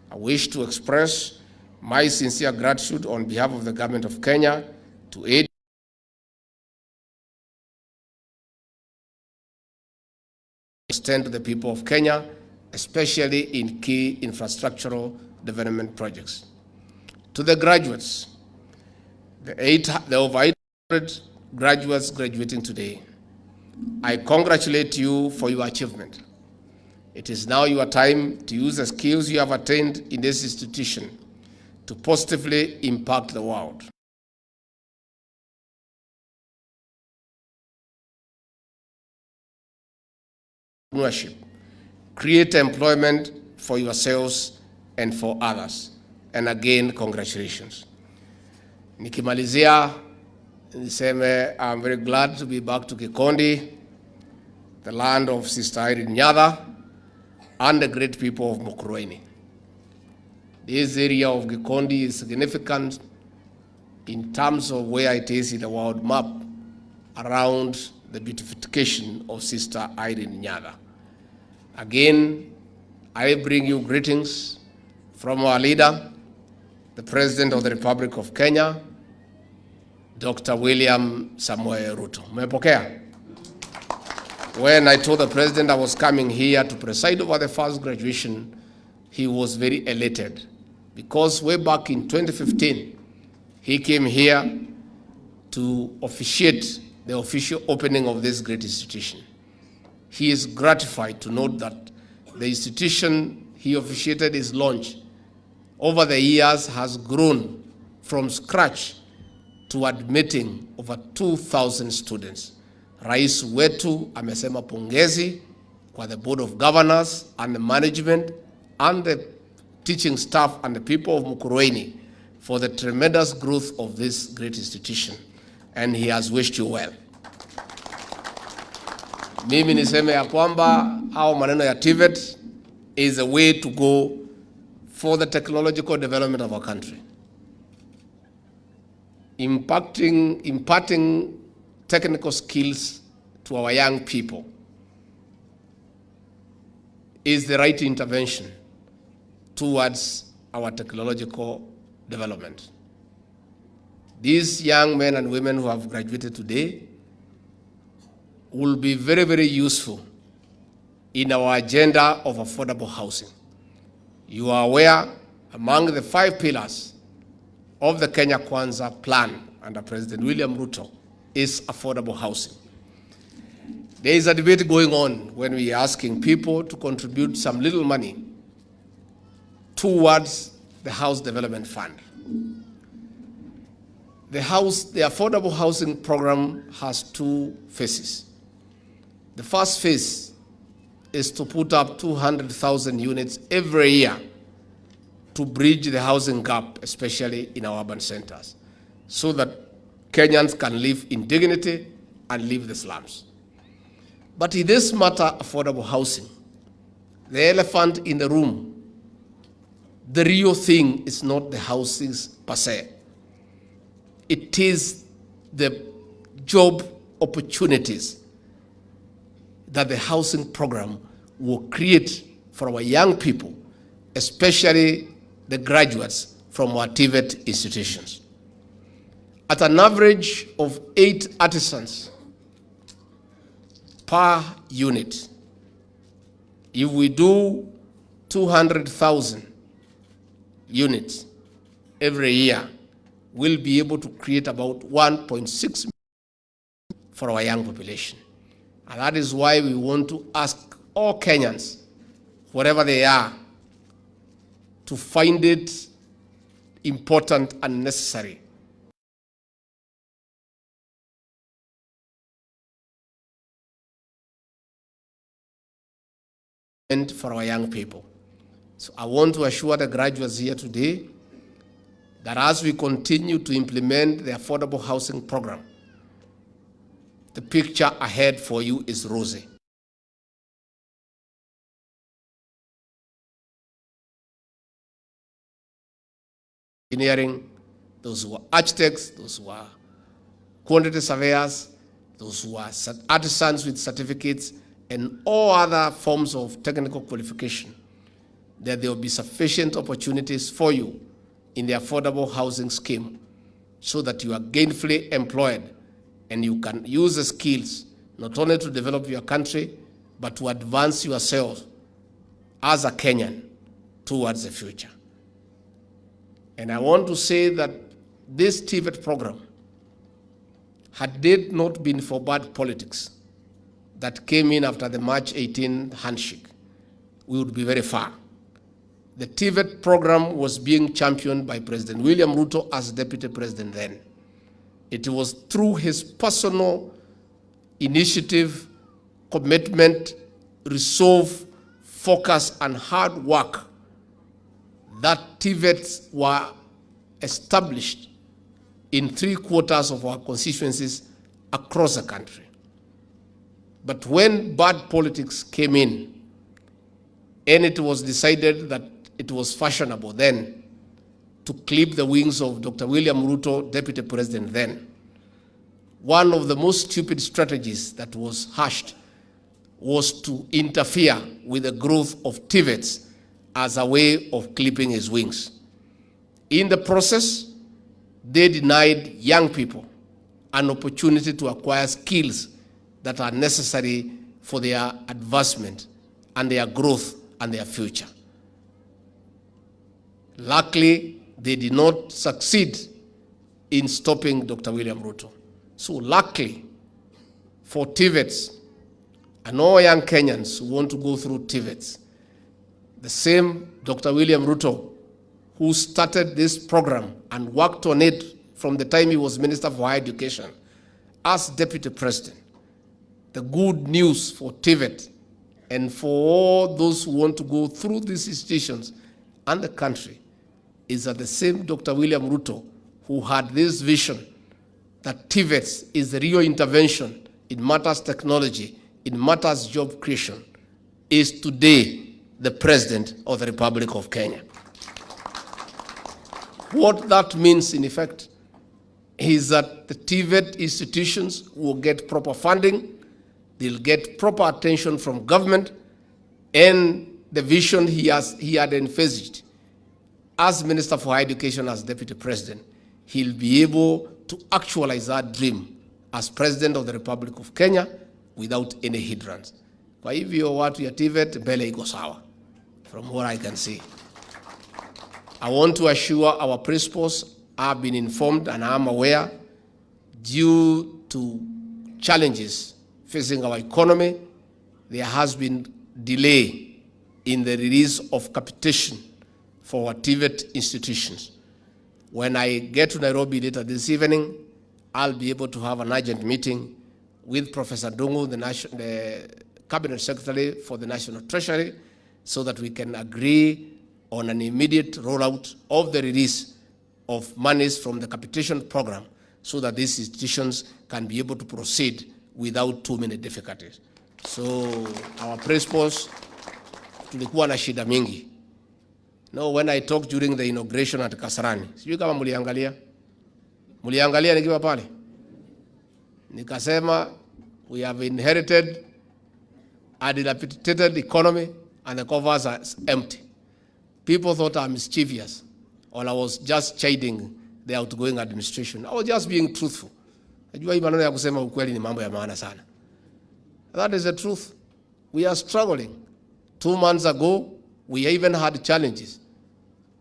I wish to express my sincere gratitude on behalf of the government of Kenya to aid extend to the people of Kenya, especially in key infrastructural development projects. To the graduates, the over 800 graduates graduating today, I congratulate you for your achievement. It is now your time to use the skills you have attained in this institution to positively impact the world. Entrepreneurship, create employment for yourselves and for others. And again, congratulations. Nikimalizia, niseme, I'm very glad to be back to Gikondi, the land of Sister Irene Nyadha, and the great people of Mukurweini. This area of Gikondi is significant in terms of where it is in the world map around the beautification of Sister Irene Nyadha. Again, I bring you greetings from our leader, the President of the Republic of Kenya, Dr. William Samoei Ruto. Mmepokea? When I told the President I was coming here to preside over the first graduation, he was very elated because way back in 2015, he came here to officiate the official opening of this great institution. He is gratified to note that the institution he officiated its launch over the years has grown from scratch to admitting over 2,000 students. Rais wetu amesema pongezi kwa the Board of Governors and the management and the teaching staff and the people of Mukurweini for the tremendous growth of this great institution, and he has wished you well. Mimi niseme ya kwamba au maneno ya TVET is a way to go for the technological development of our country. Imparting technical skills to our young people is the right intervention towards our technological development. These young men and women who have graduated today will be very, very useful in our agenda of affordable housing. You are aware, among the 5 pillars of the Kenya Kwanza plan under President William Ruto is affordable housing. There is a debate going on when we are asking people to contribute some little money towards the House Development Fund. The affordable housing program has 2 phases. The first phase is to put up 200,000 units every year to to bridge the housing gap, especially in our urban centers, so that Kenyans can live in dignity and leave the slums. But in this matter, affordable housing, the elephant in the room, the real thing is not the houses per se. It is the job opportunities that the housing program will create for our young people, especially the graduates from our TVET institutions. At an average of 8 artisans per unit, if we do 200,000 units every year, we'll be able to create about 1.6 million for our young population. And that is why we want to ask all Kenyans, wherever they are, to find it important and necessary for our young people. So I want to assure the graduates here today that as we continue to implement the affordable housing program, the picture ahead for you is rosy. Engineering, those who are architects, those who are quantity surveyors, those who are artisans with certificates, and all other forms of technical qualification, that there will be sufficient opportunities for you in the affordable housing scheme so that you are gainfully employed and you can use the skills not only to develop your country, but to advance yourself as a Kenyan towards the future. And I want to say that this TVET program, had it not been for bad politics that came in after the March 18 handshake, we would be very far. The TVET program was being championed by President William Ruto as deputy president then. It was through his personal initiative, commitment, resolve, focus, and hard work that TVETs were established in 3/4 of our constituencies across the country. But when bad politics came in, and it was decided that it was fashionable then to clip the wings of Dr. William Ruto, deputy president then, one of the most stupid strategies that was hashed was to interfere with the growth of TVETs as a way of clipping his wings. In the process, they denied young people an opportunity to acquire skills that are necessary for their advancement and their growth and their future. Luckily, they did not succeed in stopping Dr. William Ruto. So luckily for TVETs and all young Kenyans who want to go through TVETs, the same Dr. William Ruto, who started this program and worked on it from the time he was Minister for Higher Education as Deputy President, the good news for TVET and for all those who want to go through these institutions and the country is that the same Dr. William Ruto, who had this vision that TVET is the real intervention in matters technology, in matters job creation, is today the President of the Republic of Kenya. What that means, in effect, is that the TVET institutions will get proper funding, they'll get proper attention from government, and the vision he had envisaged as Minister for Higher Education, as Deputy President, he'll be able to actualize that dream as President of the Republic of Kenya without any hindrance. Kwa hivyo watu ya TVET mbele iko sawa, from what I can see. I want to assure our principals have been informed and I am aware, due to challenges facing our economy, there has been delay in the release of capitation for our TVET institutions. When I get to Nairobi later this evening, I'll be able to have an urgent meeting with Professor Dungu, the Cabinet Secretary for the National Treasury, so that we can agree on an immediate rollout of the release of monies from the capitation program so that these institutions can be able to proceed without too many difficulties. So our principals, tulikuwa na shida mingi. No, when I talked during the inauguration at Kasarani, sijui kama muliangalia nikiwa pale. Nikasema, we have inherited a dilapidated economy and the covers are empty. People thought I'm mischievous or I was just chiding the outgoing administration. I was just being truthful. Najua hii maneno ya kusema ukweli ni mambo ya maana sana. That is the truth. We are struggling. 2 months ago, we even had challenges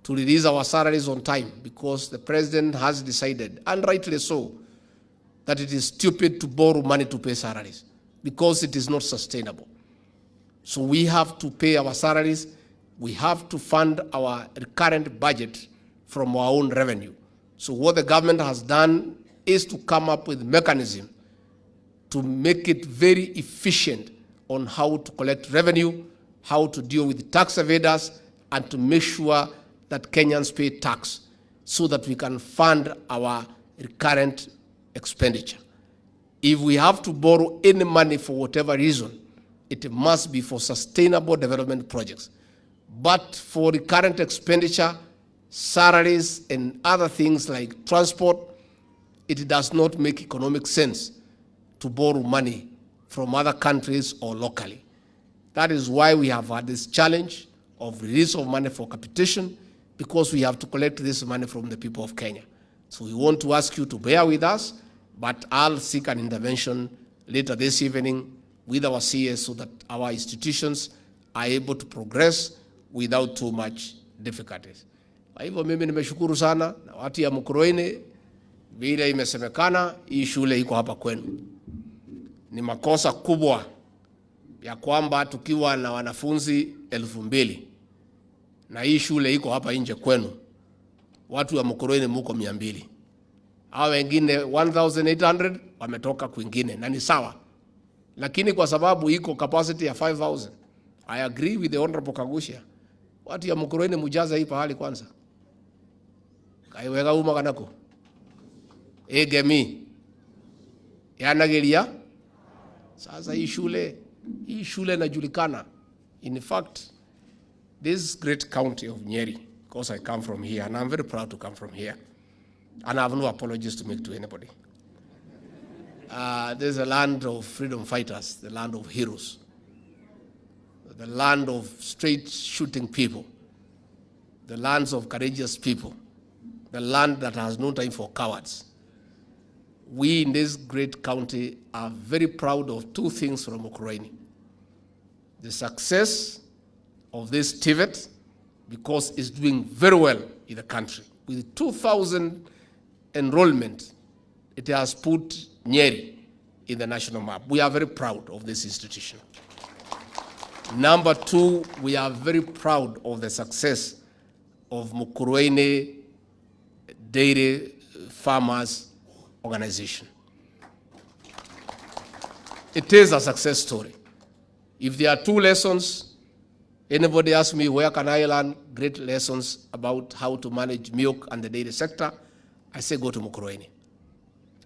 to release our salaries on time because the president has decided, and rightly so, that it is stupid to borrow money to pay salaries because it is not sustainable. So we have to pay our salaries. We have to fund our current budget from our own revenue. So what the government has done is to come up with mechanism to make it very efficient on how to collect revenue, how to deal with tax evaders, and to make sure that Kenyans pay tax so that we can fund our recurrent expenditure. If we have to borrow any money for whatever reason, it must be for sustainable development projects. But for recurrent expenditure, salaries and other things like transport, it does not make economic sense to borrow money from other countries or locally. That is why we have had this challenge of release of money for capitation, because we have to collect this money from the people of Kenya. So we want to ask you to bear with us, but I'll seek an intervention later this evening with our CS so that our institutions are able to progress without too much difficulties. Kwa hivyo mimi nimeshukuru sana na watu ya Mukurweini, vile imesemekana hii shule iko hapa kwenu. Ni makosa kubwa ya kwamba tukiwa na wanafunzi 2,000 na hii shule iko hapa nje kwenu, watu wa Mukurweini muko 200. Hao wengine 1,800 wametoka kwingine, na ni sawa. Lakini kwa sababu iko capacity ya 5,000, I agree with the Honorable Kagusha. Watu ya Mukurweini mujaza hii pahali kwanza. Kaiweka uma kanako. Egemi. Yanagelia. Sasa hii shule inajulikana. In fact, this great county of Nyeri, because I come from here, and I'm very proud to come from here, and I have no apologies to make to anybody. There's a land of freedom fighters, the land of heroes, the land of straight shooting people, the lands of courageous people, the land that has no time for cowards. We in this great county are very proud of 2 things from Mukurweini. The success of this TVET, because it's doing very well in the country. With 2,000 enrollment, it has put Nyeri in the national map. We are very proud of this institution. Number 2, we are very proud of the success of Mukurweini Dairy Farmers Organization. It is a success story. If there are 2 lessons, anybody asks me where can I learn great lessons about how to manage milk and the dairy sector, I say go to Mukurweini.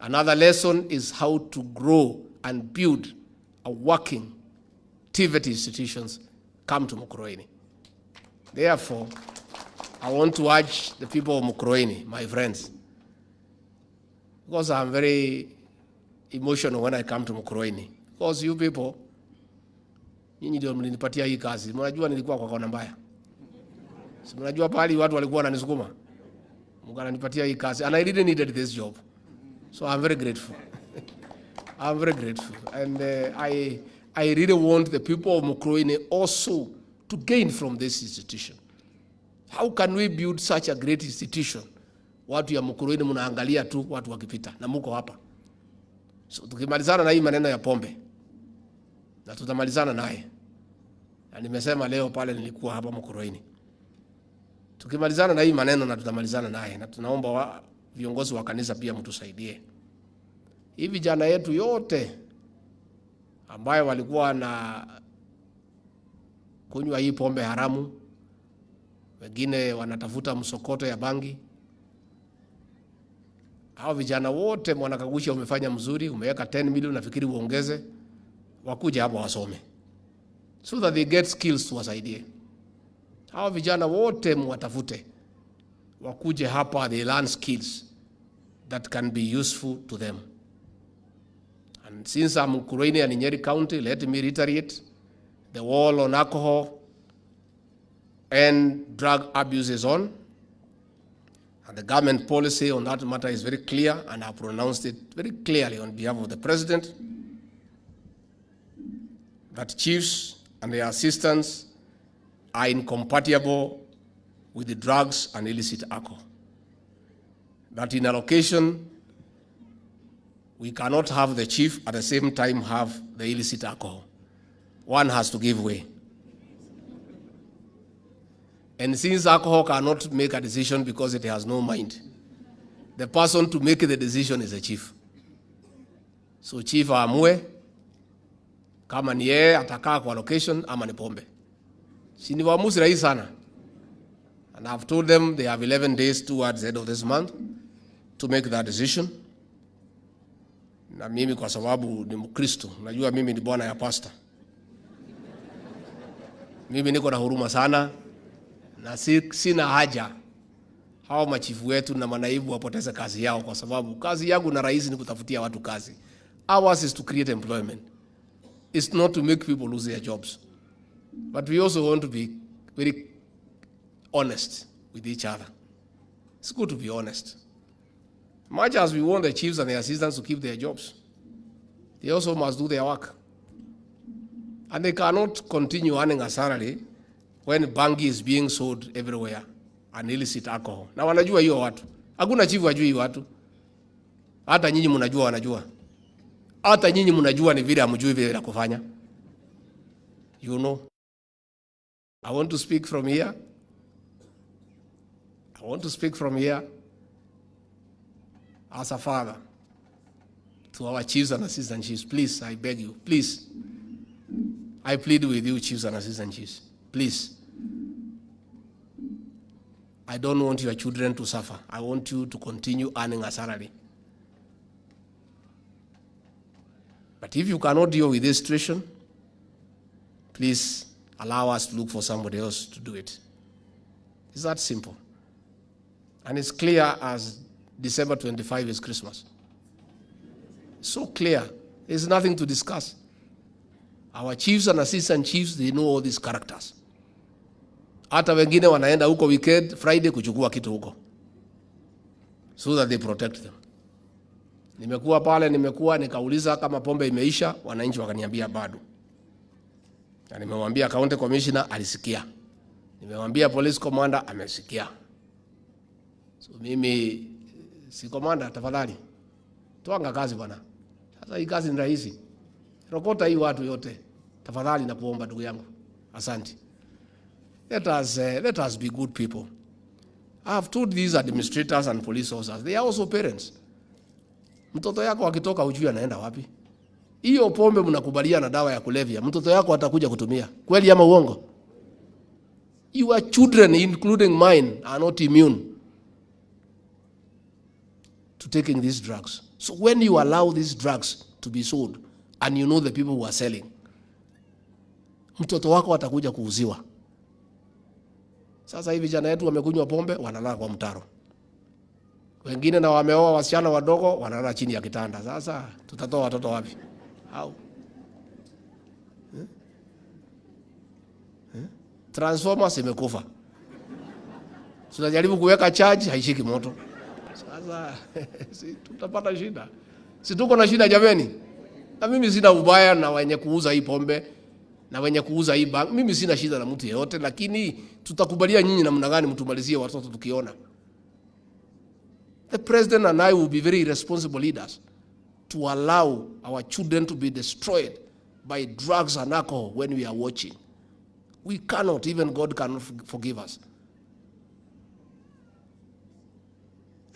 Another lesson is how to grow and build a working TVET institutions. Come to Mukurweini. Therefore, I want to urge the people of Mukurweini, my friends, because I'm very emotional when I come to Mukurweini, because you people, nyinyi ndio mlinipatia hii kazi. Mnajua nilikuwa kwa kona mbaya. Si mnajua pale watu walikuwa wananisukuma. Mkanipatia hii kazi, and I really needed this job. So I'm very grateful. I'm very grateful. And I really want the people of Mukurweini also to gain from this institution. How can we build such a great institution? Watu ya Mukurweini mnaangalia tu watu wakipita na muko hapa. So tukimalizana na hii maneno ya pombe, na tutamalizana naye. Na nimesema leo pale nilikuwa hapa Mukurweini. Tukimalizana na hii maneno na tutamalizana naye, na tunaomba viongozi wa kanisa pia mtusaidie. Hivi vijana yetu yote ambayo walikuwa na kunywa hii pombe haramu, wengine wanatafuta msokoto ya bangi. Hao vijana wote Mwanakagusha umefanya mzuri, umeweka 10 million, nafikiri uongeze, wakuja hapa wasome, so that they get skills tuwasaidie. Hao vijana wote mwatafute, wakuje hapa, they learn skills that can be useful to them. And since I'm Mukurweini and Nyeri County, let me reiterate, the war on alcohol and drug abuse is on. And the government policy on that matter is very clear, and I pronounced it very clearly on behalf of the President, that chiefs and their assistants are incompatible with the drugs and illicit alcohol. That in allocation, we cannot have the chief at the same time have the illicit alcohol. One has to give way. And since alcohol cannot make a decision because it has no mind, the person to make the decision is the chief. So chief aamue kama ni yeye atakaa kwa location ama ni pombe. Si ni waamuzi rahisi sana. And I've told them they have 11 days towards the end of this month to make that decision. Na mimi kwa sababu ni Mkristo, najua mimi ni bwana ya pastor. Mimi niko na huruma sana, na sina haja hao machifu wetu na manaibu wapoteze kazi yao, kwa sababu kazi yangu na rais ni kutafutia watu kazi. Ours is to create employment. It's not to make people lose their jobs. But we also want to be very honest with each other. It's good to be honest. Much as we want the chiefs and the assistants to keep their jobs, they also must do their work. And they cannot continue earning a salary when bangi is being sold everywhere and illicit alcohol. Na wanajua hiyo watu. Hakuna chief wajui hiyo watu. Hata nyinyi mnajua wanajua. Hata nyinyi mnajua ni vile hamjui vile la kufanya. You know. I want to speak from here. I want to speak from here as a father to our chiefs and assistant chiefs. Please, I beg you, please. I plead with you, chiefs and assistant chiefs. Please. I don't want your children to suffer. I want you to continue earning a salary. But if you cannot deal with this situation, please allow us to look for somebody else to do it. It's that simple. And it's clear as December 25 is Christmas. So clear. There's nothing to discuss. Our chiefs and assistant chiefs, they know all these characters. Hata wengine wanaenda huko weekend, Friday kuchukua kitu huko, so that they protect them. Nimekuwa pale, nikauliza kama pombe imeisha, wananchi wakaniambia bado. Na nimemwambia county commissioner alisikia. Nimemwambia police commander amesikia. So mimi si commander, tafadhali tuanga kazi bwana. Sasa hii kazi ni rahisi. Rokota hii watu yote. Tafadhali na kuomba ndugu yangu. Asante. Let us be good people. I have told these administrators and police officers, they are also parents. Mtoto yako akitoka ujui anaenda wapi? Hiyo pombe mnakubalia na dawa ya kulevya, mtoto yako atakuja kutumia. Kweli ama uongo? Your children, including mine, are not immune to taking these drugs. So when you allow these drugs to be sold, and you know the people who are selling, mtoto wako atakuja kuuziwa. Sasa hivi vijana wetu wamekunywa pombe, wanalala kwa mtaro. Wengine na wameoa wasichana wadogo, wanalala chini ya kitanda. Sasa tutatoa watoto wapi? How? Transformers imekufa. Tunajaribu kuweka charge, haishiki moto. Sasa si tutapata shida. Si tuko na shida jameni? Na mimi sina ubaya na wenye kuuza hii pombe na wenye kuuza hii bank. Mimi sina shida na mtu yeyote, lakini tutakubalia nyinyi namna gani mtumalizie watoto tukiona? The president and I will be very responsible leaders to allow our children to be destroyed by drugs and alcohol when we are watching. We cannot, even God cannot forgive us.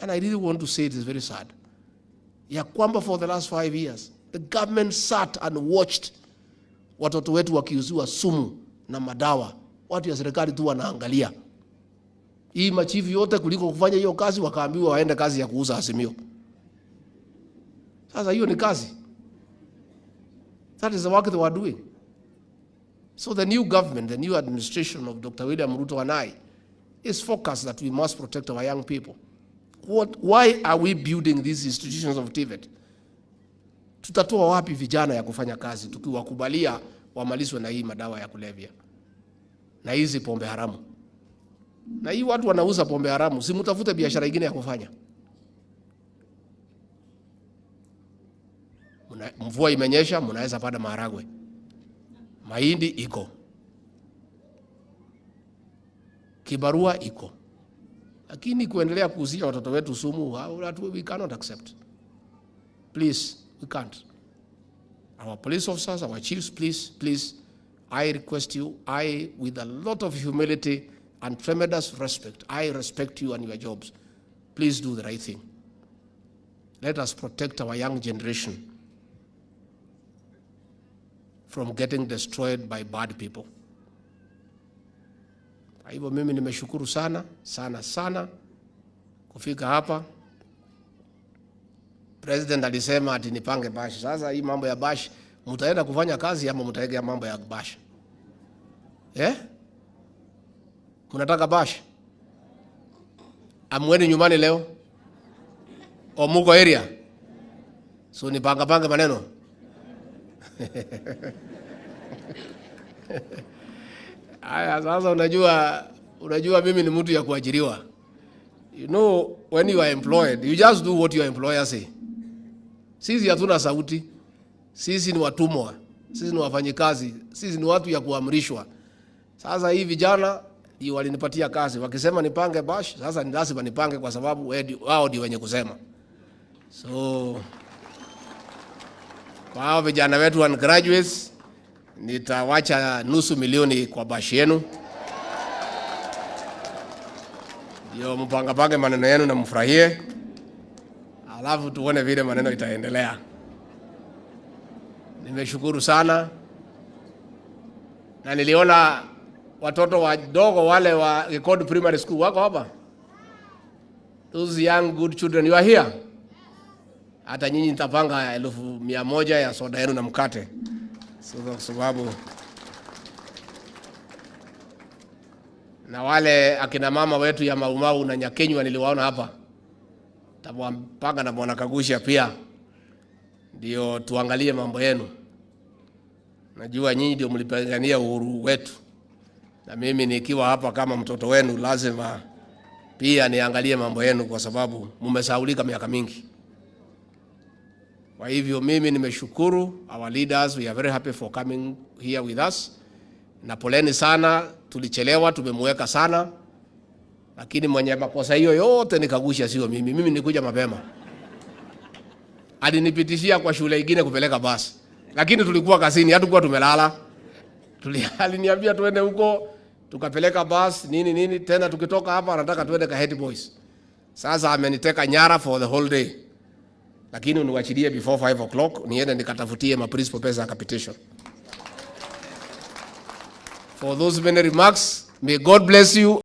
And I really want to say it is very sad. Ya kwamba for the last 5 years, the government sat and watched watoto wetu wakiuziwa sumu na madawa. Watu ya serikali tu wanaangalia. Hii machifu yote kuliko kufanya hiyo kazi wakaambiwa waende kazi ya kuuza Azimio. Sasa hiyo ni kazi. That is the work they were doing. So the new government, the new administration of Dr. William Ruto and I is focused that we must protect our young people. Why are we building these institutions of TVET? Tutatoa wapi vijana ya kufanya kazi tukiwakubalia wamalizwe na hii madawa ya kulevya na hizi pombe haramu? Na hii watu wanauza pombe haramu, si mtafute biashara nyingine ya kufanya. Mvua imenyesha, mnaweza panda maharagwe. Mahindi iko. Kibarua iko. Lakini kuendelea kuuzia watoto wetu sumu, we cannot accept. Please, we can't. Our police officers, our chiefs, please, I request you, with a lot of humility and tremendous respect, I respect you and your jobs. Please do the right thing. Let us protect our young generation from getting destroyed by bad people. Kwa hivyo mimi nimeshukuru sana kufika hapa. President alisema ati nipange bash. Sasa hii mambo ya bash, mtaenda kufanya kazi ama mtaegea mambo ya bash? Mnataka bash? Amweni nyumbani leo? O muko area? So nipanga maneno? Aya, sasa unajua mimi ni mtu ya kuajiriwa. You know, when you are employed, you just do what your employer say. Sisi hatuna sauti. Sisi ni watumwa. Sisi ni wafanyikazi. Sisi ni watu ya kuamrishwa. Sasa hii vijana ndio walinipatia kazi. Wakisema nipange bash, sasa ni lazima nipange kwa sababu wao ndio wenye kusema. So kwa hao vijana wetu and graduates, nitawacha $500,000 kwa bash yenu. Ndio mpange maneno yenu na mfurahie. Alafu tuone vile maneno itaendelea. Nimeshukuru sana. Na niliona watoto wadogo wale wa Record Primary School wako hapa. Those young good children, you are here. Hata nyinyi nitapanga 100,000 ya soda yenu na mkate. Kwa sababu na wale akina mama wetu ya Maumau na Nyakenywa niliwaona hapa. Tampanga na Bwana Kagusha pia. Ndio tuangalie mambo yenu. Najua nyinyi ndio mlipigania uhuru wetu. Na mimi nikiwa hapa kama mtoto wenu lazima pia niangalie mambo yenu kwa sababu mmesahaulika miaka mingi. Kwa hivyo mimi nimeshukuru our leaders, we are very happy for coming here with us. Na poleni sana, tulichelewa, tumemweka sana. Lakini mwenye makosa hiyo yote ni Kagusha, sio mimi. Mimi nilikuja mapema. Alinipitishia kwa shule nyingine kupeleka basi. Lakini tulikuwa kazini, hatukuwa tumelala. Aliniambia tuende huko, tukapeleka basi, nini, tena tukitoka hapa anataka tuende ka Head Boys. Sasa ameniteka nyara for the whole day. Lakini uniwachilie before 5 o'clock, niende nikatafutie principal pesa capitation. For those many remarks, may God bless you.